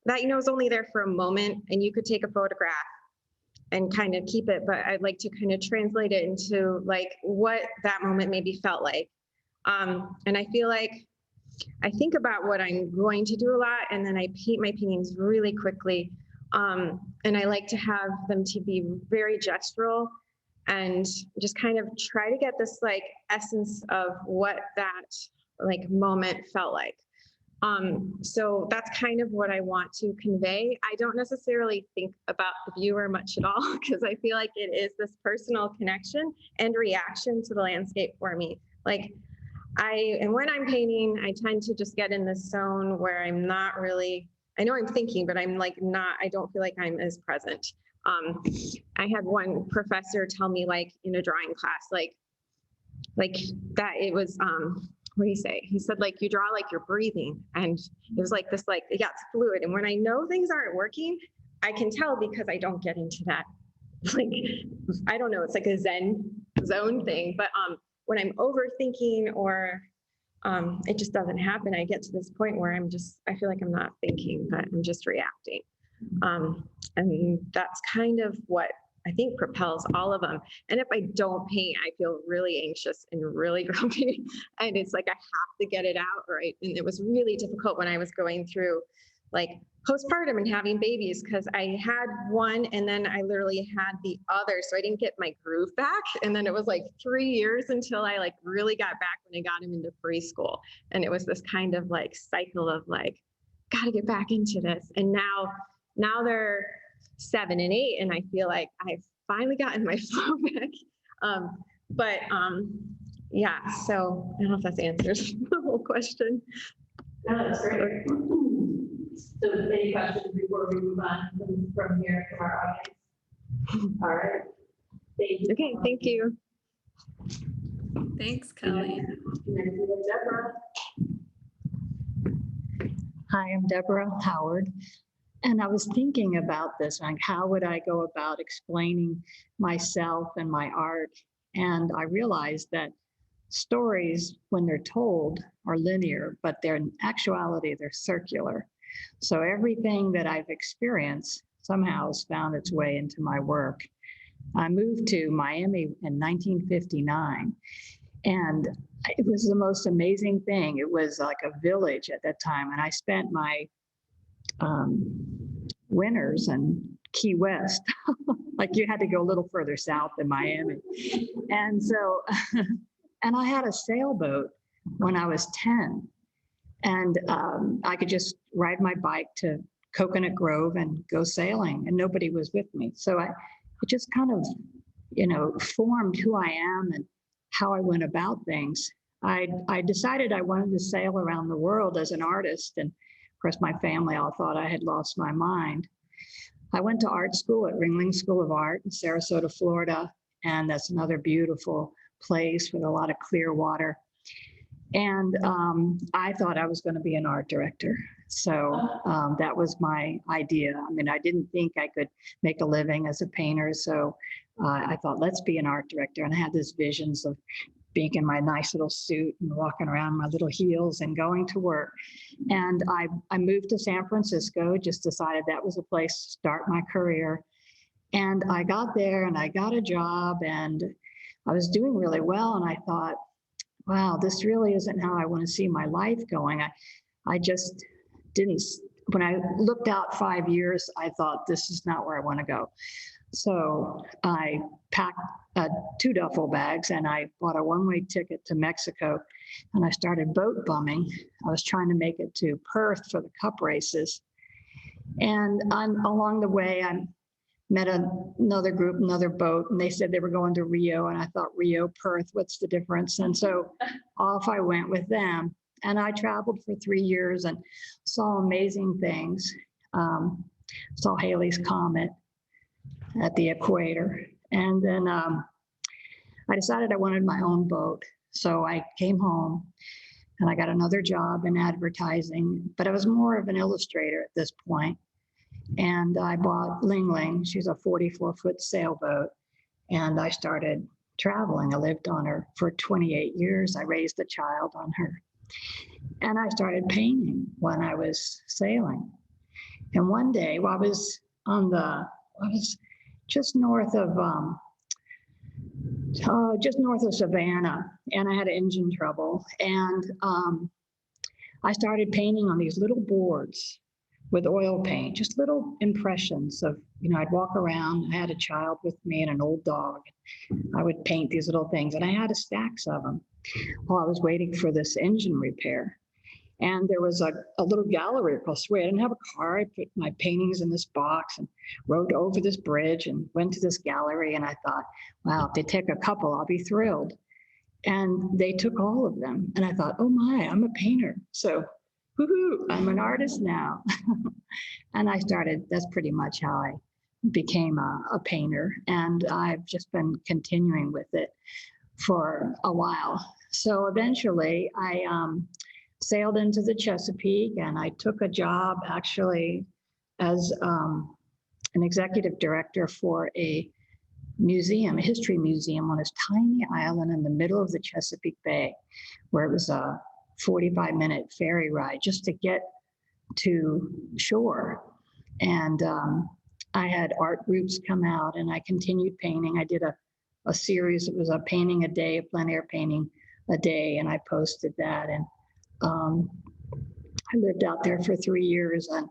F: that, you know, is only there for a moment, and you could take a photograph and kind of keep it, but I'd like to kind of translate it into like what that moment maybe felt like. And I feel like I think about what I'm going to do a lot, and then I paint my paintings really quickly. And I like to have them to be very gestural and just kind of try to get this like essence of what that like moment felt like. So that's kind of what I want to convey. I don't necessarily think about the viewer much at all, because I feel like it is this personal connection and reaction to the landscape for me. Like and when I'm painting, I tend to just get in this zone where I'm not really, I know I'm thinking, but I'm like not, I don't feel like I'm as present. I had one professor tell me like in a drawing class, like that it was, what do you say? He said, like, you draw like you're breathing. And it was like this, like, yeah, it's fluid. And when I know things aren't working, I can tell because I don't get into that. Like, I don't know, it's like a Zen zone thing. But when I'm overthinking or it just doesn't happen, I get to this point where I feel like I'm not thinking, but I'm just reacting. And that's kind of what I think propels all of them. And if I don't paint, I feel really anxious and really grumpy. And it's like I have to get it out, right? And it was really difficult when I was going through like postpartum and having babies, because I had one and then I literally had the other. So I didn't get my groove back. And then it was like 3 years until I like really got back when I got him into preschool. And it was this kind of like cycle of like, got to get back into this. And now they're 7 and 8, and I feel like I've finally gotten my flow back. Yeah, so I don't know if that answers the whole question.
D: No, that's great. So any questions before we move on from here from our audience? All right. Thank you.
F: Okay, thank you.
A: Thanks, Kelly.
D: Debra.
G: Hi, I'm Debra Howard. And I was thinking about this, like how would I go about explaining myself and my art? And I realized that stories, when they're told, are linear, but they're in actuality, they're circular. So everything that I've experienced somehow has found its way into my work. I moved to Miami in 1959, and it was the most amazing thing. It was like a village at that time, and I spent my winters in Key West. Like you had to go a little further south than Miami. And so, and I had a sailboat when I was 10. And I could just ride my bike to Coconut Grove and go sailing, and nobody was with me. So it just kind of, formed who I am and how I went about things. I decided I wanted to sail around the world as an artist. And of course, my family all thought I had lost my mind. I went to art school at Ringling School of Art in Sarasota, Florida. And that's another beautiful place with a lot of clear water. And I thought I was going to be an art director. So that was my idea. I mean, I didn't think I could make a living as a painter. So I thought, let's be an art director. And I had these visions of being in my nice little suit and walking around in my little heels and going to work. And I moved to San Francisco, just decided that was a place to start my career. And I got there and I got a job and I was doing really well. And I thought, wow, this really isn't how I want to see my life going. I just didn't, when I looked out 5 years, I thought, this is not where I want to go. So I packed 2 duffel bags and I bought a one-way ticket to Mexico and I started boat bumming. I was trying to make it to Perth for the cup races. And along the way, I met another group, another boat, and they said they were going to Rio. And I thought, Rio, Perth, what's the difference? And so off I went with them. And I traveled for 3 years and saw amazing things. Saw Halley's Comet at the equator. And then I decided I wanted my own boat. So I came home and I got another job in advertising, but I was more of an illustrator at this point. And I bought Ling Ling. She's a 44-foot sailboat. And I started traveling. I lived on her for 28 years. I raised a child on her. And I started painting when I was sailing. And one day, I was just north of Savannah, and I had engine trouble. And I started painting on these little boards with oil paint, just little impressions of, I'd walk around. I had a child with me and an old dog. I would paint these little things, and I had stacks of them while I was waiting for this engine repair. And there was a little gallery across the way. I didn't have a car. I put my paintings in this box and rode over this bridge and went to this gallery. And I thought, wow, if they take a couple, I'll be thrilled. And they took all of them. And I thought, oh my, I'm a painter. So woohoo, I'm an artist now. And that's pretty much how I became a painter. And I've just been continuing with it for a while. So eventually I sailed into the Chesapeake, and I took a job actually as an executive director for a museum, a history museum on this tiny island in the middle of the Chesapeake Bay, where it was a 45-minute ferry ride just to get to shore. And I had art groups come out, and I continued painting. I did a series. It was a painting a day, a plein air painting a day, and I posted that. And I lived out there for 3 years and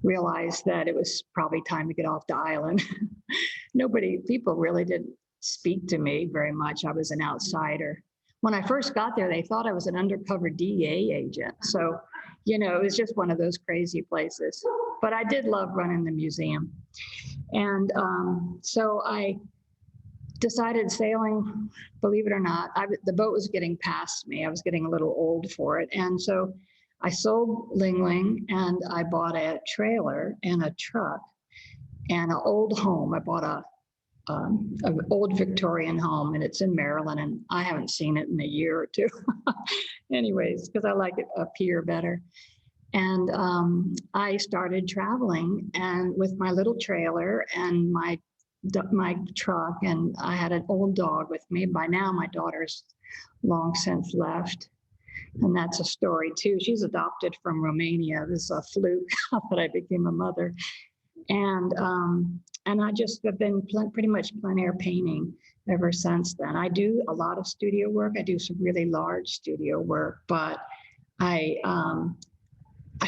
G: realized that it was probably time to get off the island. People really didn't speak to me very much. I was an outsider. When I first got there, they thought I was an undercover DEA agent. So, it was just one of those crazy places. But I did love running the museum. And so I decided sailing, believe it or not, the boat was getting past me. I was getting a little old for it. And so I sold Ling Ling, and I bought a trailer and a truck and an old home. I bought an old Victorian home, and it's in Maryland, and I haven't seen it in a year or two. Anyways, because I like it up here better. And I started traveling and with my little trailer and my truck, and I had an old dog with me. By now, my daughter's long since left. And that's a story too. She's adopted from Romania. This is a fluke that I became a mother. And I just have been pretty much plein air painting ever since then. I do a lot of studio work. I do some really large studio work, but I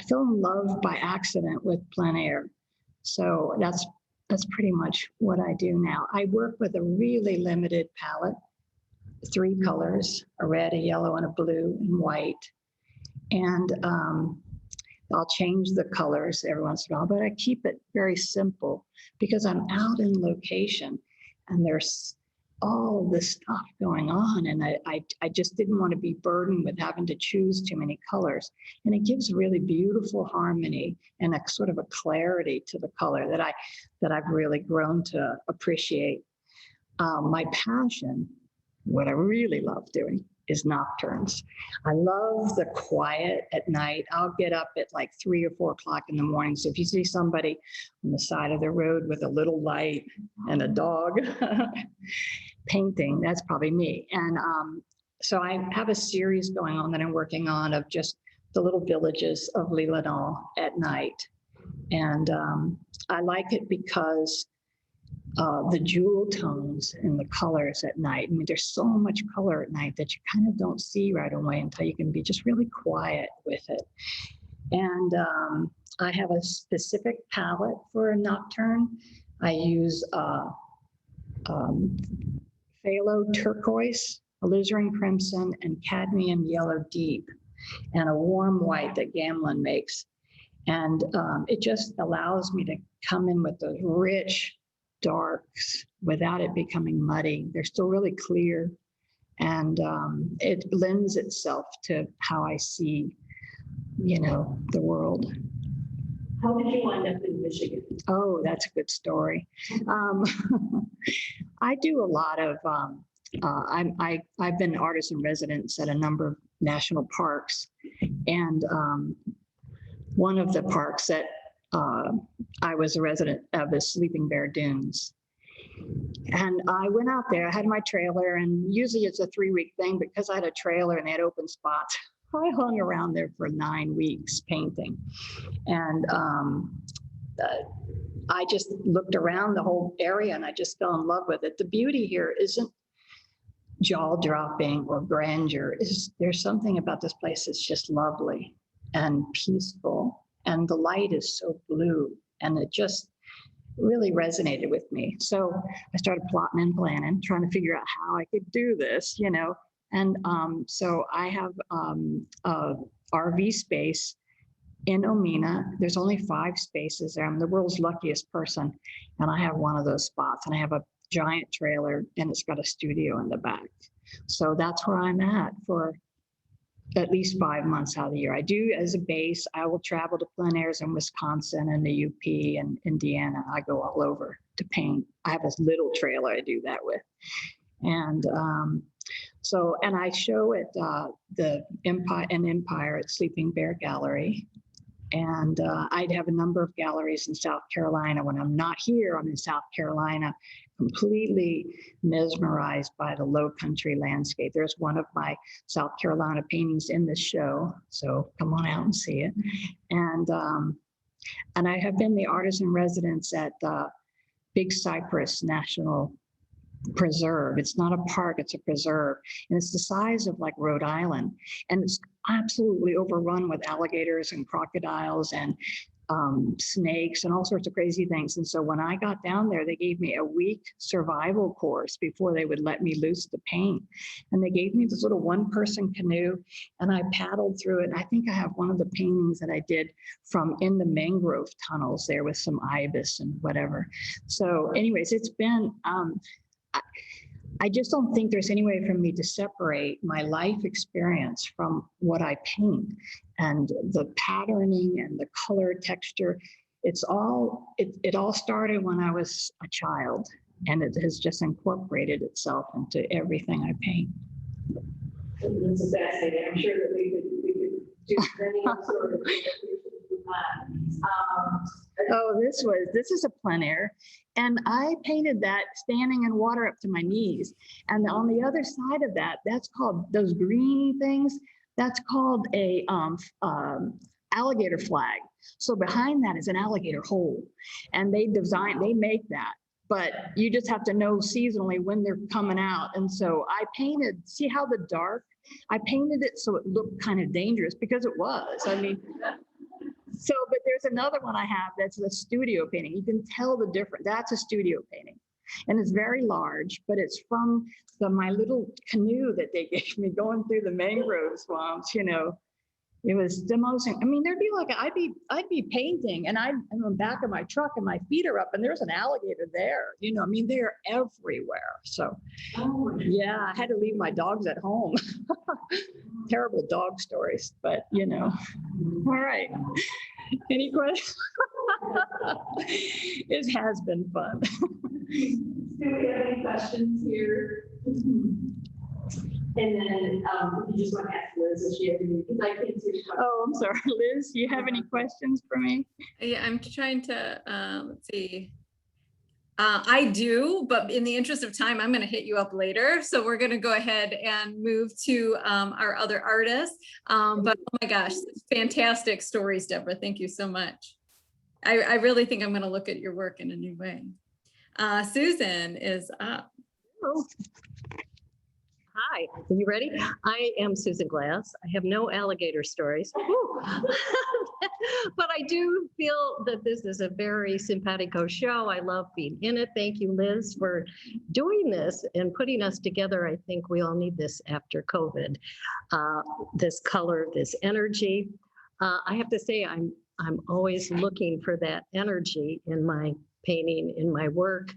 G: fell in love by accident with plein air. So that's pretty much what I do now. I work with a really limited palette, 3 colors, a red, a yellow, and a blue and white. And I'll change the colors every once in a while, but I keep it very simple because I'm out in location and there's all this stuff going on. And I just didn't want to be burdened with having to choose too many colors. And it gives really beautiful harmony and a sort of a clarity to the color that I've really grown to appreciate. My passion, what I really love doing, is nocturnes. I love the quiet at night. I'll get up at like 3 or 4 o'clock in the morning. So if you see somebody on the side of the road with a little light and a dog painting, that's probably me. And so I have a series going on that I'm working on of just the little villages of L'Île-Adam at night. And I like it because the jewel tones and the colors at night. I mean, there's so much color at night that you kind of don't see right away until you can be just really quiet with it. And I have a specific palette for a nocturne. I use phthalo turquoise, alizarin crimson, and cadmium yellow deep, and a warm white that Gamlin makes. And it just allows me to come in with those rich darks without it becoming muddy. They're still really clear, and it lends itself to how I see, the world.
D: How did you wind up in Michigan?
G: Oh, that's a good story. I do a lot of, I've been artist in residence at a number of national parks, and one of the parks that I was a resident of is Sleeping Bear Dunes. And I went out there, I had my trailer, and usually it's a 3-week thing because I had a trailer and they had open spots. I hung around there for 9 weeks painting. And I just looked around the whole area and I just fell in love with it. The beauty here isn't jaw-dropping or grandeur. There's something about this place that's just lovely and peaceful. And the light is so blue, and it just really resonated with me. So I started plotting and planning, trying to figure out how I could do this, And so I have a RV space in Omena. There's only 5 spaces there. I'm the world's luckiest person, and I have one of those spots. And I have a giant trailer, and it's got a studio in the back. So that's where I'm at for at least 5 months out of the year. I do as a base. I will travel to plein airs in Wisconsin and the UP and Indiana. I go all over to paint. I have this little trailer I do that with. And and I show at the Empire at Sleeping Bear Gallery. And I'd have a number of galleries in South Carolina. When I'm not here, I'm in South Carolina, completely mesmerized by the low country landscape. There's one of my South Carolina paintings in this show, so come on out and see it. And I have been the artist in residence at the Big Cypress National Preserve. It's not a park, it's a preserve. And it's the size of like Rhode Island. And it's absolutely overrun with alligators and crocodiles and snakes and all sorts of crazy things. And so when I got down there, they gave me a week survival course before they would let me loose to paint. And they gave me this little one-person canoe and I paddled through it. And I think I have one of the paintings that I did from in the mangrove tunnels there with some ibis and whatever. So anyways, it's been, I just don't think there's any way for me to separate my life experience from what I paint, and the patterning and the color texture. It all started when I was a child, and it has just incorporated itself into everything I paint.
D: This is fascinating. I'm sure that we could do many sort of
G: Oh, this is a plein air. And I painted that standing in water up to my knees. And on the other side of that, that's called, those greeny things, that's called a alligator flag. So behind that is an alligator hole. And they make that. But you just have to know seasonally when they're coming out. And so I painted, see how the dark, I painted it so it looked kind of dangerous, because it was. I mean, so, but there's another one I have that's a studio painting. You can tell the difference. That's a studio painting. And it's very large, but it's from my little canoe that they gave me going through the mangrove swamps, you know. It was the most, I mean, there'd be like, I'd be painting and I'm in the back of my truck and my feet are up and there's an alligator there, you know, I mean, they're everywhere. So yeah, I had to leave my dogs at home. Terrible dog stories, but you know, all right. Any questions? It has been fun.
D: Do we have any questions here? And then you just want to ask Liz if she has any, because I can't see.
G: Oh, I'm sorry, Liz, do you have any questions for me?
A: Yeah, I'm trying to, let's see. I do, but in the interest of time, I'm going to hit you up later. So we're going to go ahead and move to our other artists. But oh my gosh, fantastic stories, Deborah. Thank you so much. I really think I'm going to look at your work in a new way. Susan is up.
H: Oh. Hi, are you ready? I am Susan Glass. I have no alligator stories, but I do feel that this is a very simpatico show. I love being in it. Thank you, Liz, for doing this and putting us together. I think we all need this after COVID, this color, this energy. I have to say, I'm always looking for that energy in my painting, in my work.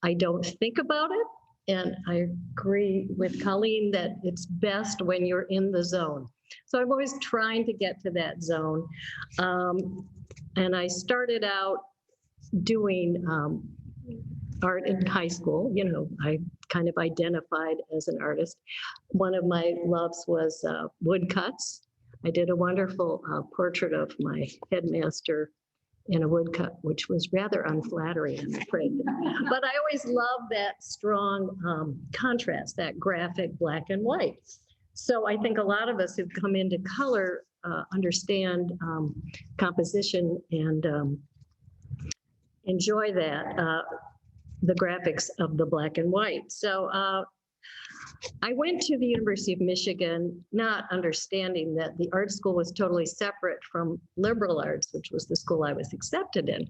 H: I don't think about it. And I agree with Colleen that it's best when you're in the zone. So I'm always trying to get to that zone. And I started out doing art in high school. You know, I kind of identified as an artist. One of my loves was woodcuts. I did a wonderful portrait of my headmaster in a woodcut, which was rather unflattering, I'm afraid. But I always loved that strong contrast, that graphic black and white. So I think a lot of us who've come into color understand composition and enjoy that, the graphics of the black and white. So I went to the University of Michigan, not understanding that the art school was totally separate from liberal arts, which was the school I was accepted in.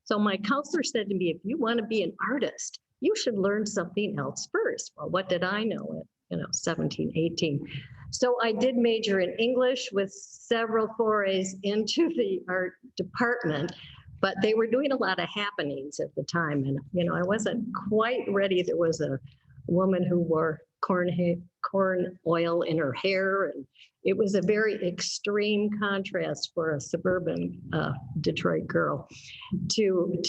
H: So my counselor said to me, if you want to be an artist, you should learn something else first. Well, what did I know at 17, 18? So I did major in English with several forays into the art department, but they were doing a lot of happenings at the time. And, I wasn't quite ready. There was a woman who wore corn oil in her hair. And it was a very extreme contrast for a suburban Detroit girl to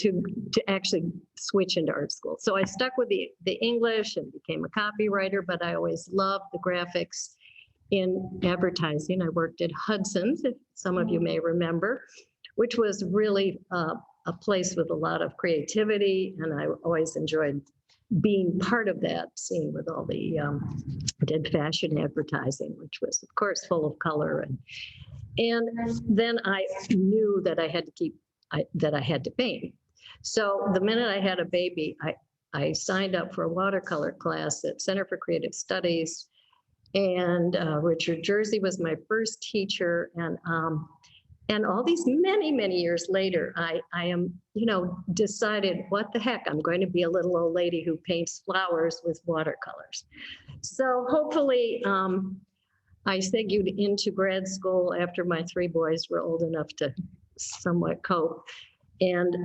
H: actually switch into art school. So I stuck with the English and became a copywriter, but I always loved the graphics in advertising. I worked at Hudson's, if some of you may remember, which was really a place with a lot of creativity. And I always enjoyed being part of that scene with all the did fashion advertising, which was of course full of color. And then I knew that I had to paint. So the minute I had a baby, I signed up for a watercolor class at Center for Creative Studies. And Richard Jersey was my first teacher. And all these many years later, I am, decided what the heck, I'm going to be a little old lady who paints flowers with watercolors. So hopefully I segued into grad school after my 3 boys were old enough to somewhat cope. And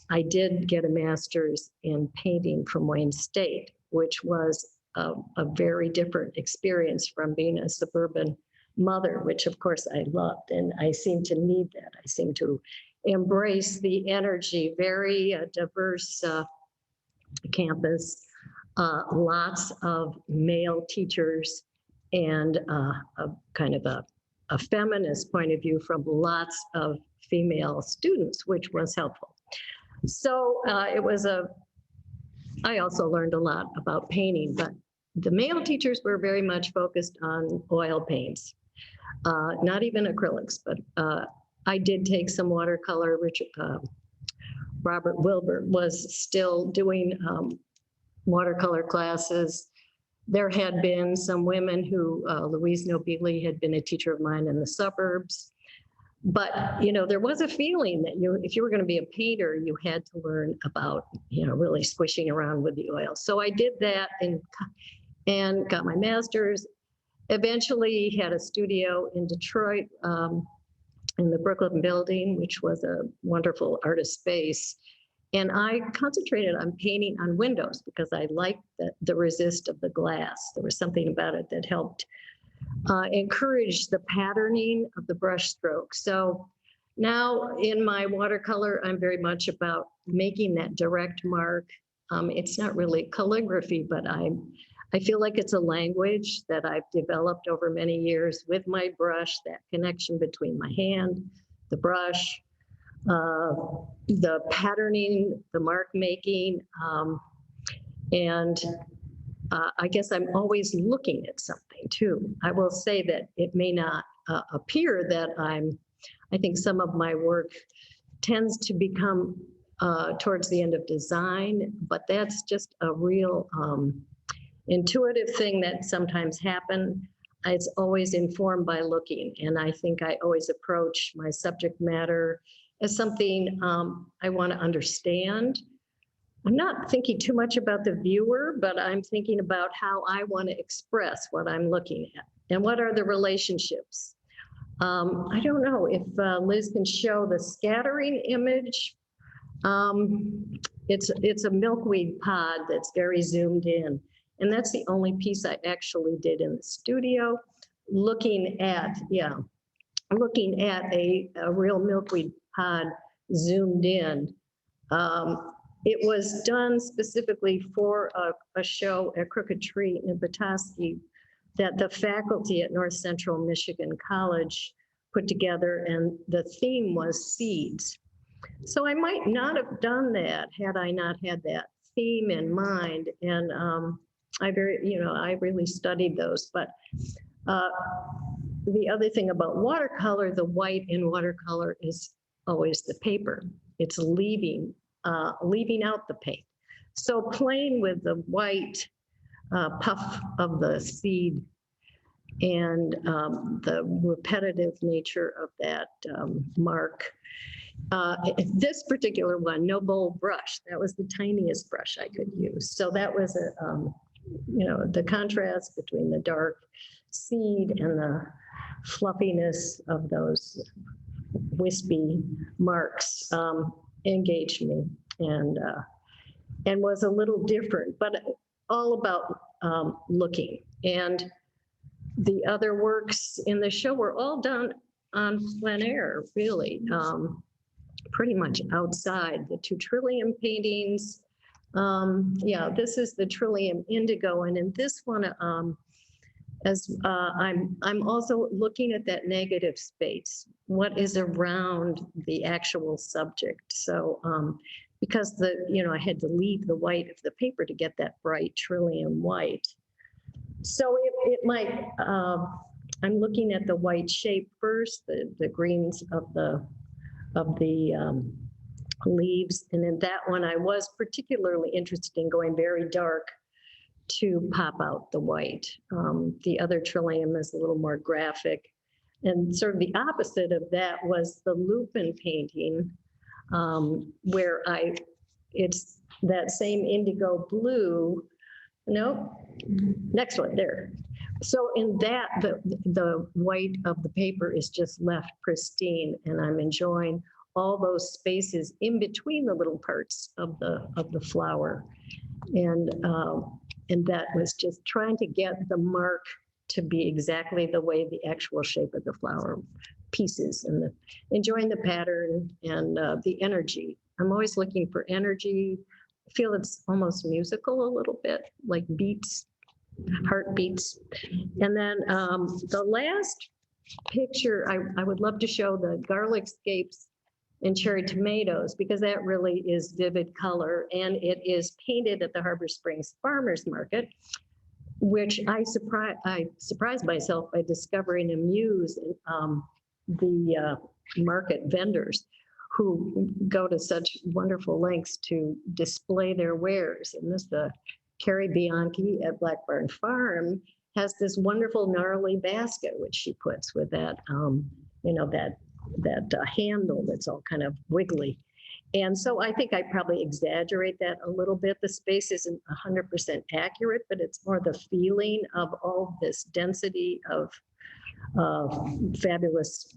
H: I did get a master's in painting from Wayne State, which was a very different experience from being a suburban mother, which of course I loved. And I seem to need that. I seem to embrace the energy, very diverse campus, lots of male teachers, and a kind of a feminist point of view from lots of female students, which was helpful. So I also learned a lot about painting, but the male teachers were very much focused on oil paints, not even acrylics, but I did take some watercolor. Robert Wilbur was still doing watercolor classes. There had been some women who, Louise Nobili had been a teacher of mine in the suburbs. But, there was a feeling that if you were going to be a painter, you had to learn about, really squishing around with the oil. So I did that and got my master's. Eventually had a studio in Detroit in the Brooklyn building, which was a wonderful artist space. And I concentrated on painting on windows because I liked the resist of the glass. There was something about it that helped encourage the patterning of the brush stroke. So now in my watercolor, I'm very much about making that direct mark. It's not really calligraphy, but I feel like it's a language that I've developed over many years with my brush, that connection between my hand, the brush, the patterning, the mark making, and I guess I'm always looking at something too. I will say that it may not appear that I think some of my work tends to become towards the end of design, but that's just a real intuitive thing that sometimes happens. It's always informed by looking. And I think I always approach my subject matter as something I want to understand. I'm not thinking too much about the viewer, but I'm thinking about how I want to express what I'm looking at and what are the relationships. I don't know if Liz can show the scattering image. It's a milkweed pod that's very zoomed in. And that's the only piece I actually did in the studio, looking at a real milkweed pod zoomed in. It was done specifically for a show at Crooked Tree in Petoskey that the faculty at North Central Michigan College put together, and the theme was seeds. So I might not have done that had I not had that theme in mind. And I really studied those. But the other thing about watercolor, the white in watercolor is always the paper. It's leaving out the paint. So playing with the white puff of the seed and the repetitive nature of that mark. This particular one, no bold brush, that was the tiniest brush I could use. So that was the contrast between the dark seed and the fluffiness of those wispy marks engaged me and was a little different, but all about looking. And the other works in the show were all done on plein air, really, pretty much outside. The 2 Trillium paintings. This is the Trillium Indigo, and in this one, as I'm also looking at that negative space, what is around the actual subject. So because I had to leave the white of the paper to get that bright trillium white. So it might, I'm looking at the white shape first, the greens of the leaves. And in that one, I was particularly interested in going very dark to pop out the white. The other trillium is a little more graphic. And sort of the opposite of that was the Lupin painting, where it's that same indigo blue. No, next one there. So in that, the white of the paper is just left pristine, and I'm enjoying all those spaces in between the little parts of the flower. And that was just trying to get the mark to be exactly the way the actual shape of the flower pieces, and enjoying the pattern and the energy. I'm always looking for energy. I feel it's almost musical a little bit, like beats, heartbeats. And then the last picture, I would love to show the garlic scapes and cherry tomatoes, because that really is vivid color, and it is painted at the Harbor Springs Farmers Market, which I surprised myself by discovering a muse in the market vendors who go to such wonderful lengths to display their wares. And this, the Carrie Bianchi at Black Barn Farm has this wonderful gnarly basket, which she puts with that, that handle that's all kind of wiggly. And so I think I probably exaggerate that a little bit. The space isn't 100% accurate, but it's more the feeling of all this density of fabulous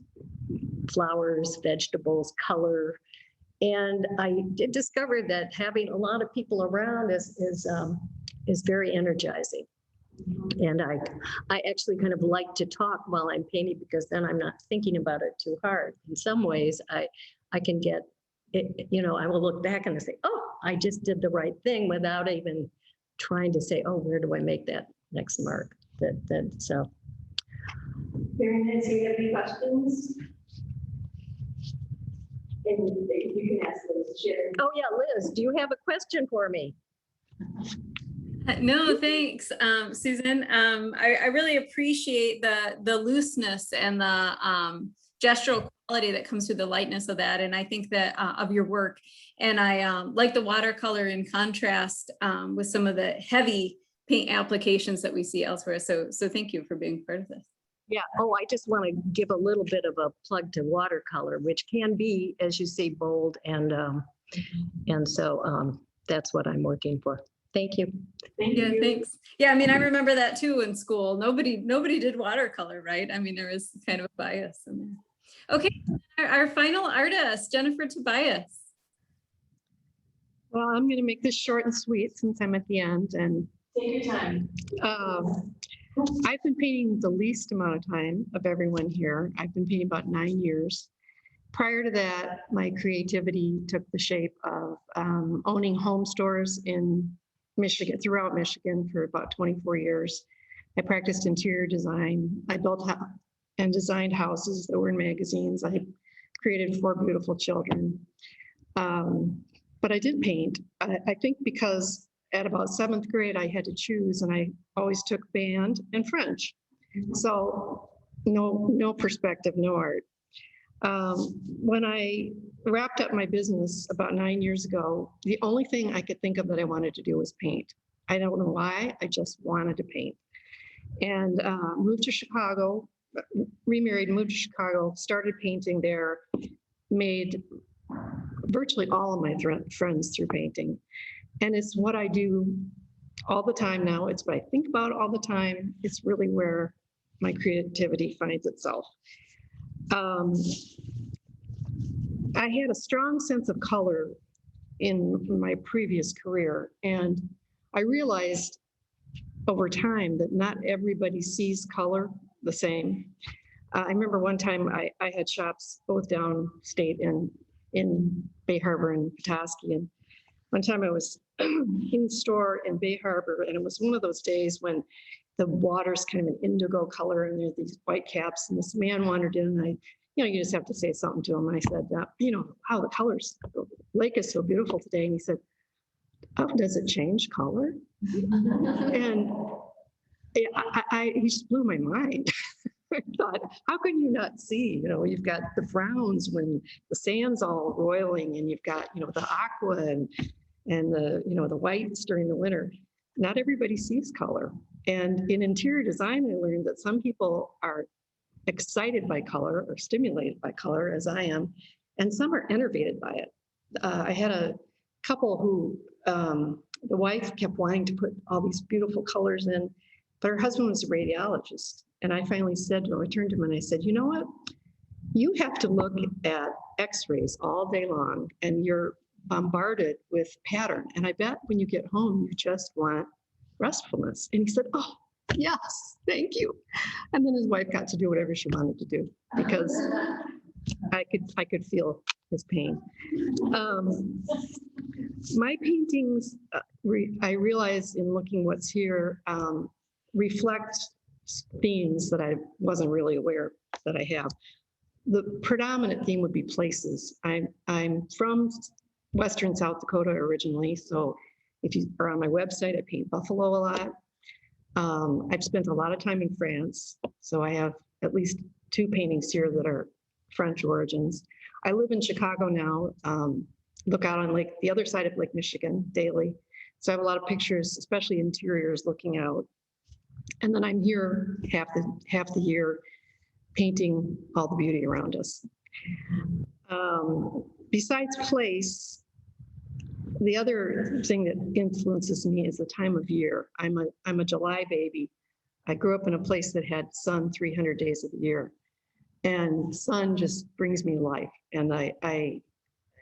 H: flowers, vegetables, color. And I did discover that having a lot of people around is very energizing. And I actually kind of like to talk while I'm painting, because then I'm not thinking about it too hard. In some ways, I can get, I will look back and say, oh, I just did the right thing, without even trying to say, oh, where do I make that next mark? So.
D: Very nice. Do you have any questions? And you can ask those, share.
H: Oh yeah, Liz, do you have a question for me?
A: No, thanks, Susan. I really appreciate the looseness and the gestural quality that comes through the lightness of that. And I think that of your work, and I like the watercolor in contrast with some of the heavy paint applications that we see elsewhere. So thank you for being part of this.
H: Yeah. Oh, I just want to give a little bit of a plug to watercolor, which can be, as you see, bold, and so that's what I'm working for. Thank you.
D: Thank
A: Yeah,
D: you.
A: thanks. Yeah, I mean, I remember that too in school. Nobody did watercolor, right? I mean, there was kind of a bias in there. Okay, our final artist, Jennifer Tobias.
I: Well, I'm going to make this short and sweet since I'm at the end. And
D: Take your time.
I: I've been painting the least amount of time of everyone here. I've been painting about 9 years. Prior to that, my creativity took the shape of owning home stores in Michigan, throughout Michigan, for about 24 years. I practiced interior design. I built and designed houses that were in magazines. I created 4 beautiful children. But I did paint. I think because at about 7th grade, I had to choose, and I always took band and French. So no perspective, no art. When I wrapped up my business about 9 years ago, the only thing I could think of that I wanted to do was paint. I don't know why, I just wanted to paint. And moved to Chicago, remarried, moved to Chicago, started painting there, made virtually all of my friends through painting. And it's what I do all the time now. It's what I think about all the time. It's really where my creativity finds itself. I had a strong sense of color in my previous career, and I realized over time that not everybody sees color the same. I remember one time I had shops both downstate in Bay Harbor and Petoskey, and one time I was in the store in Bay Harbor, and it was one of those days when the water's kind of an indigo color, and there's these white caps, and this man wandered in, and you just have to say something to him. And I said, wow, the colors, the lake is so beautiful today. And he said, oh, does it change color? And he just blew my mind. I thought, how can you not see? You've got the browns when the sand's all roiling, and you've got, the aqua and the, the whites during the winter. Not everybody sees color. And in interior design, I learned that some people are excited by color or stimulated by color, as I am, and some are enervated by it. I had a couple who, the wife kept wanting to put all these beautiful colors in, but her husband was a radiologist. And I finally said to him, I turned to him and I said, you know what? You have to look at x-rays all day long, and you're bombarded with pattern. And I bet when you get home, you just want restfulness. And he said, oh, yes, thank you. And then his wife got to do whatever she wanted to do, because I could feel his pain. My paintings, I realized in looking what's here, reflect themes that I wasn't really aware that I have. The predominant theme would be places. I'm from Western South Dakota originally, so if you are on my website, I paint buffalo a lot. I've spent a lot of time in France, so I have at least 2 paintings here that are French origins. I live in Chicago now, look out on the other side of Lake Michigan daily. So I have a lot of pictures, especially interiors, looking out. And then I'm here half the year painting all the beauty around us. Besides place, the other thing that influences me is the time of year. I'm a July baby. I grew up in a place that had sun 300 days of the year, and sun just brings me life. And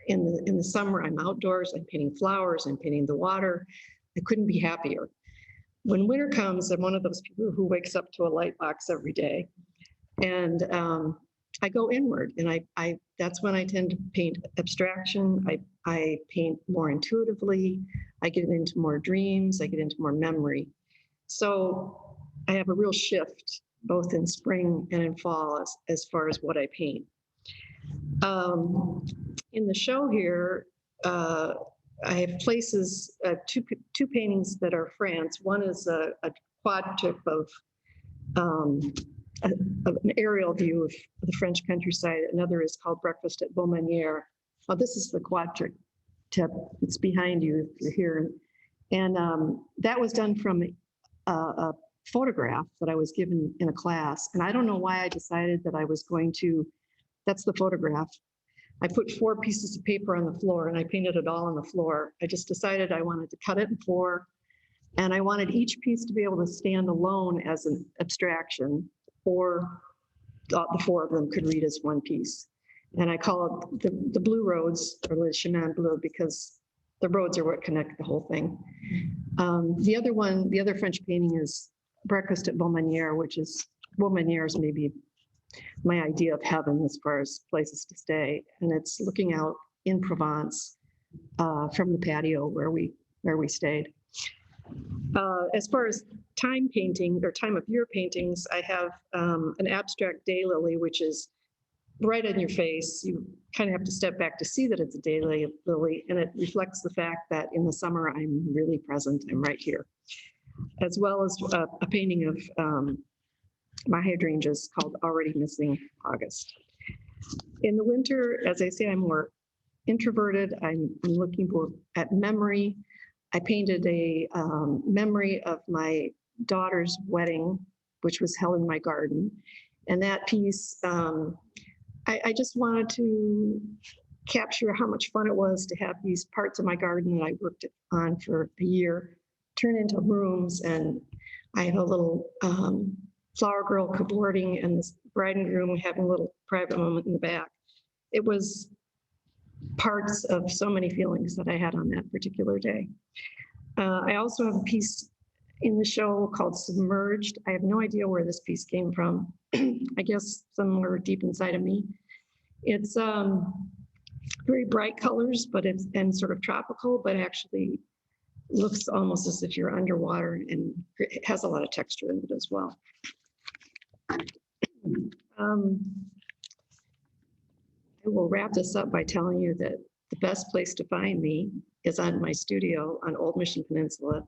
I: in the summer, I'm outdoors, I'm painting flowers, I'm painting the water. I couldn't be happier. When winter comes, I'm one of those people who wakes up to a light box every day. And I go inward, and that's when I tend to paint abstraction. I paint more intuitively. I get into more dreams. I get into more memory. So I have a real shift both in spring and in fall as far as what I paint. In the show here, I have places, two paintings that are France. One is a quad trip of an aerial view of the French countryside. Another is called Breakfast at Beaumanière. Well, this is the quad trip. It's behind you if you're here. And that was done from a photograph that I was given in a class. And I don't know why I decided that I was going to, that's the photograph. I put 4 pieces of paper on the floor and I painted it all on the floor. I just decided I wanted to cut it in 4, and I wanted each piece to be able to stand alone as an abstraction, or the 4 of them could read as one piece. And I call it the blue roads, or le chemin bleu, because the roads are what connect the whole thing. The other French painting is Breakfast at Beaumanière, which is, Beaumanière is maybe my idea of heaven as far as places to stay. And it's looking out in Provence from the patio where we stayed. As far as time painting or time of year paintings, I have an abstract daylily, which is right in your face. You kind of have to step back to see that it's a daylily, and it reflects the fact that in the summer, I'm really present. I'm right here. As well as a painting of my hydrangeas called Already Missing August. In the winter, as I say, I'm more introverted. I'm looking at memory. I painted a memory of my daughter's wedding, which was held in my garden. And that piece, I just wanted to capture how much fun it was to have these parts of my garden that I worked on for a year turn into rooms. And I have a little flower girl cavorting and this bride and groom having a little private moment in the back. It was parts of so many feelings that I had on that particular day. I also have a piece in the show called Submerged. I have no idea where this piece came from. I guess somewhere deep inside of me. It's very bright colors, and sort of tropical, but actually looks almost as if you're underwater, and it has a lot of texture in it as well. I will wrap this up by telling you that the best place to find me is on my studio on Old Mission Peninsula.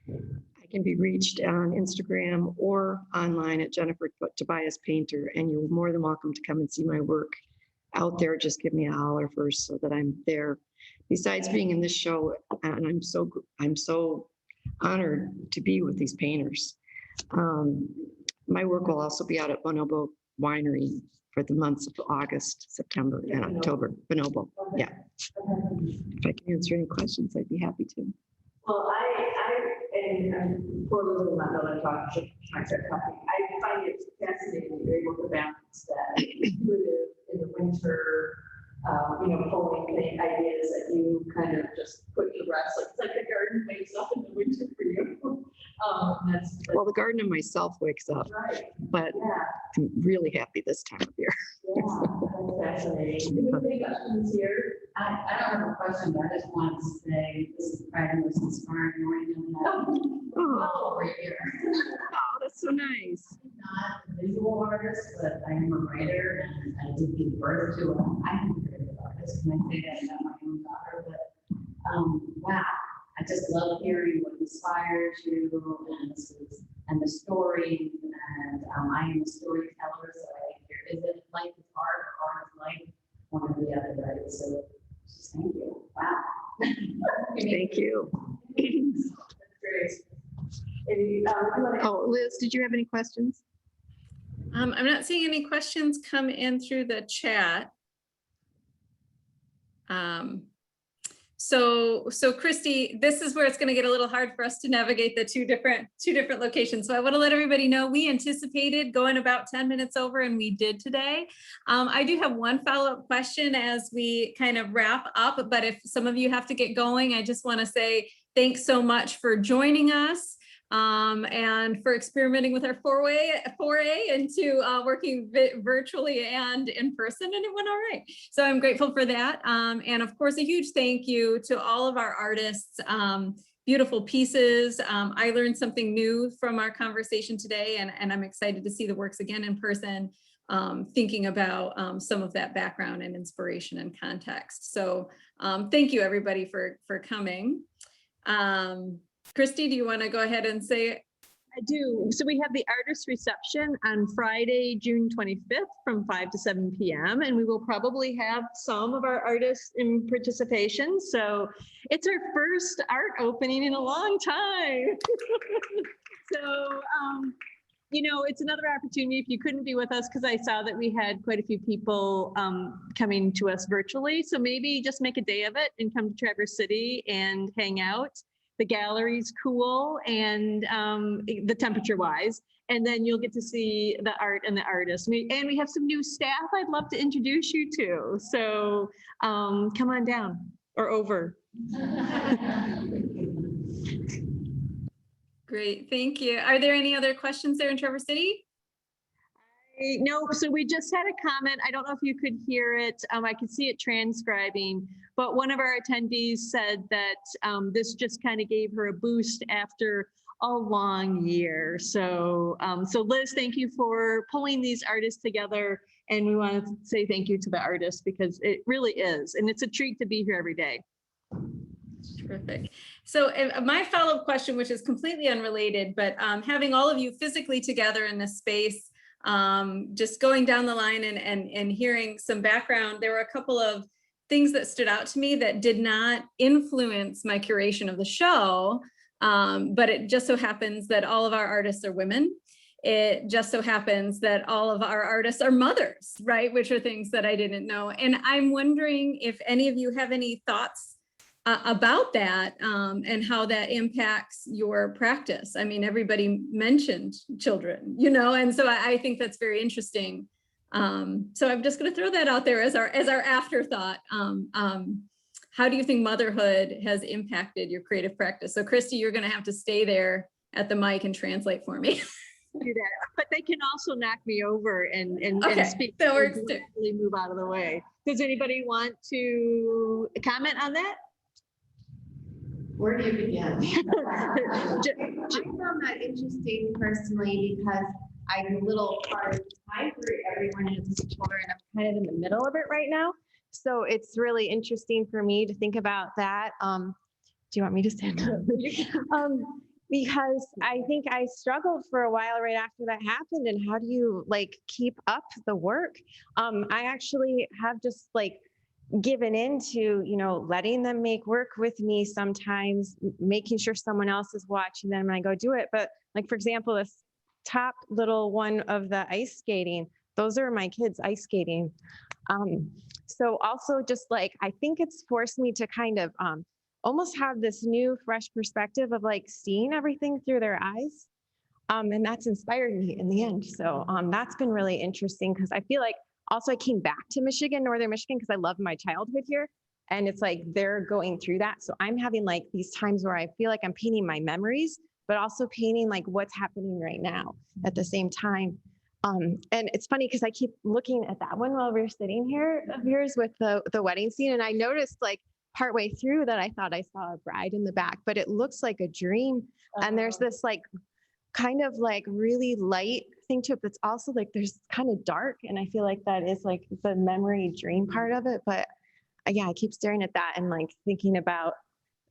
I: I can be reached on Instagram or online at Jennifer Tobias Painter, and you're more than welcome to come and see my work out there. Just give me a holler first so that I'm there. Besides being in this show, and I'm so honored to be with these painters. My work will also be out at Bonobo Winery for the months of August, September, and October. Bonobo, yeah. If I can answer any questions, I'd be happy to.
D: Well, and for those who don't know that I talk, I find it fascinating that you're able to balance that intuitive in the winter, pulling the ideas that you kind of just put to rest. Like, it's like the garden wakes up in the winter for you.
I: Well, the garden and myself wakes up,
D: right.
I: But
D: Yeah.
I: I'm really happy this time of year.
D: Yeah, that's fascinating. Any questions here?
J: I don't have a question, but I just wanted to say this is probably the most inspiring morning in that over here.
I: Oh, that's so nice.
J: I'm not a visual artist, but I am a writer, and I did give birth to I'm a creative artist. And I say that about my own daughter, but wow, I just love hearing what inspires you and the story. And I am a storyteller, so I think there isn't life is art, art is life, one or the other, right? So just thank you. Wow.
I: Thank you.
D: That's great.
I: Oh, Liz, did you have any questions?
A: I'm not seeing any questions come in through the chat. So Christy, this is where it's going to get a little hard for us to navigate the two different locations. So I want to let everybody know we anticipated going about 10 minutes over, and we did today. I do have one follow-up question as we kind of wrap up, but if some of you have to get going, I just want to say thanks so much for joining us. And for experimenting with our foray into working virtually and in person, and it went all right. So I'm grateful for that. And of course, a huge thank you to all of our artists. Beautiful pieces. I learned something new from our conversation today, and I'm excited to see the works again in person, thinking about some of that background and inspiration and context. So thank you everybody for coming. Christy, do you want to go ahead and say?
B: I do. So we have the artist reception on Friday, June 25th from 5 to 7 p.m. And we will probably have some of our artists in participation. So it's our first art opening in a long time. So, it's another opportunity if you couldn't be with us, because I saw that we had quite a few people coming to us virtually. So maybe just make a day of it and come to Traverse City and hang out. The gallery's cool and the temperature wise, and then you'll get to see the art and the artists. And we have some new staff I'd love to introduce you to. So come on down or over.
A: Great, thank you. Are there any other questions there in Traverse City?
B: No, so we just had a comment. I don't know if you could hear it. I could see it transcribing, but one of our attendees said that this just kind of gave her a boost after a long year. So, so Liz, thank you for pulling these artists together. And we want to say thank you to the artists, because it really is. And it's a treat to be here every day.
A: Terrific. So my follow-up question, which is completely unrelated, but having all of you physically together in this space, just going down the line and hearing some background, there were a couple of things that stood out to me that did not influence my curation of the show, but it just so happens that all of our artists are women. It just so happens that all of our artists are mothers, right? Which are things that I didn't know. And I'm wondering if any of you have any thoughts about that and how that impacts your practice. I mean, everybody mentioned children, and so I think that's very interesting. So I'm just going to throw that out there as our afterthought. How do you think motherhood has impacted your creative practice? So Christy, you're going to have to stay there at the mic and translate for me.
B: Do that, but they can also knock me over and speak.
A: That works too.
B: Move out of the way. Does anybody want to comment on that?
J: Where do you begin?
F: I found that interesting personally because I'm a little hard time for everyone has children. I'm kind of in the middle of it right now. So it's really interesting for me to think about that. Do you want me to stand up? Because I think I struggled for a while right after that happened. And how do you like keep up the work? I actually have just like given into, letting them make work with me sometimes, making sure someone else is watching them when I go do it. But like, for example, this top little one of the ice skating, those are my kids ice skating. So also just like, I think it's forced me to kind of almost have this new fresh perspective of like seeing everything through their eyes. And that's inspired me in the end. So that's been really interesting because I feel like also I came back to Michigan, Northern Michigan, because I loved my childhood here. And it's like they're going through that. So I'm having like these times where I feel like I'm painting my memories, but also painting like what's happening right now at the same time. And it's funny because I keep looking at that one while we're sitting here of yours with the wedding scene. And I noticed like partway through that I thought I saw a bride in the back, but it looks like a dream. And there's this like kind of like really light thing to it that's also like there's kind of dark, and I feel like that is like the memory dream part of it. But yeah, I keep staring at that and like thinking about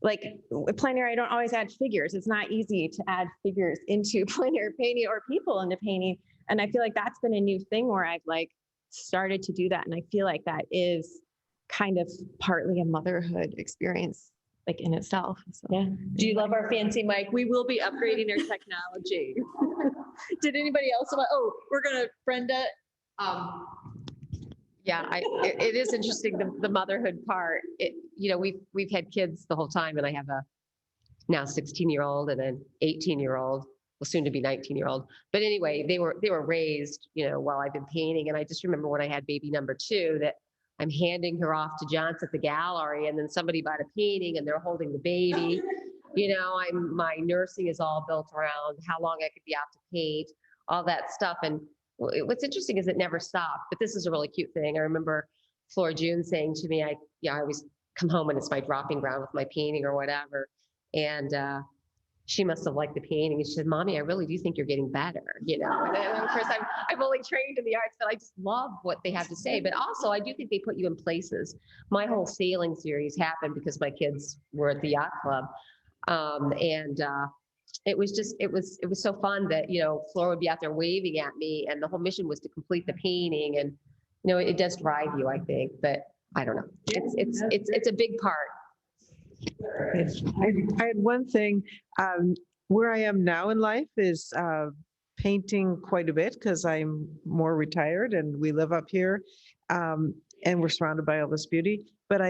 F: like with plein air, I don't always add figures. It's not easy to add figures into plein air painting or people into painting, and I feel like that's been a new thing where I've like started to do that, and I feel like that is kind of partly a motherhood experience like in itself. So.
B: Yeah. Do you love our fancy mic? We will be upgrading our technology. Did anybody else want? Oh, we're gonna Brenda.
C: Yeah, it is interesting, the motherhood part. We've had kids the whole time, and I have a now 16-year-old and an 18-year-old, well, soon to be 19-year-old. But anyway, they were raised, while I've been painting. And I just remember when I had baby number 2 that I'm handing her off to John's at the gallery, and then somebody bought a painting and they're holding the baby. My nursing is all built around how long I could be out to paint, all that stuff. And what's interesting is it never stopped. But this is a really cute thing. I remember Flora June saying to me, I always come home and it's my dropping ground with my painting or whatever. And she must have liked the painting. And she said, "Mommy, I really do think you're getting better." And of course, I'm only trained in the arts, but I just love what they have to say. But also, I do think they put you in places. My whole sailing series happened because my kids were at the yacht club. It was so fun that, Flora would be out there waving at me, and the whole mission was to complete the painting. And, it does drive you, I think, but I don't know. It's a big part.
E: I had one thing, where I am now in life is painting quite a bit because I'm more retired and we live up here, and we're surrounded by all this beauty. But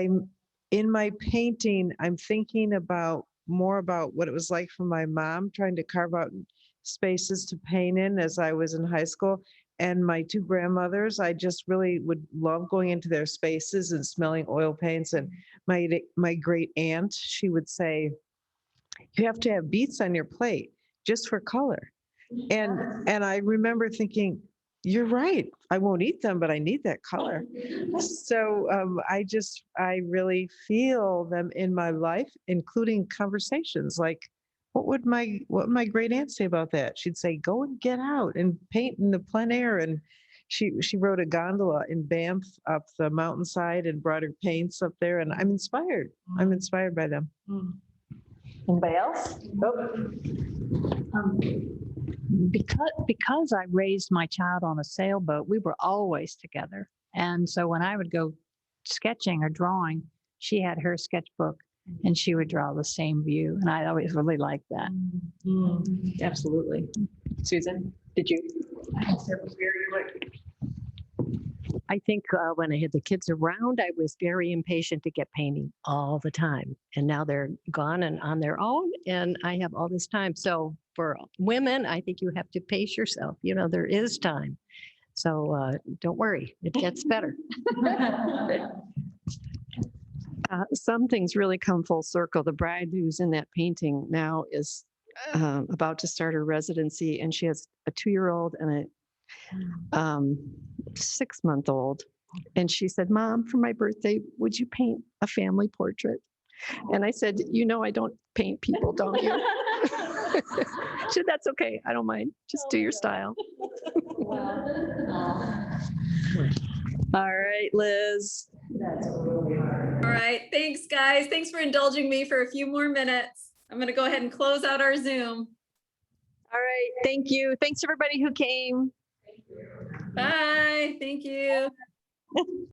E: in my painting, I'm thinking more about what it was like for my mom trying to carve out spaces to paint in as I was in high school. And my 2 grandmothers, I just really would love going into their spaces and smelling oil paints. And my great aunt, she would say, "You have to have beets on your plate just for color." And I remember thinking, you're right. I won't eat them, but I need that color. So I really feel them in my life, including conversations like, what would my great aunt say about that? She'd say, "Go and get out and paint in the plein air." And she rode a gondola in Banff up the mountainside and brought her paints up there. And I'm inspired. I'm inspired by them.
B: Anybody else?
G: Because I raised my child on a sailboat, we were always together. And so when I would go sketching or drawing, she had her sketchbook and she would draw the same view. And I always really liked that.
B: Absolutely. Susan, did you?
H: I think when I had the kids around, I was very impatient to get painting all the time. And now they're gone and on their own, and I have all this time. So for women, I think you have to pace yourself. There is time. So don't worry, it gets better.
I: Some things really come full circle. The bride who's in that painting now is about to start her residency, and she has a 2-year-old and a 6-month-old. And she said, "Mom, for my birthday, would you paint a family portrait?"
B: And I said, you know, I don't paint people, don't you? She said, that's okay. I don't mind. Just do your style. All right, Liz.
A: All right, thanks, guys. Thanks for indulging me for a few more minutes. I'm going to go ahead and close out our Zoom.
B: All right, thank you. Thanks everybody who came.
A: Bye. Thank you.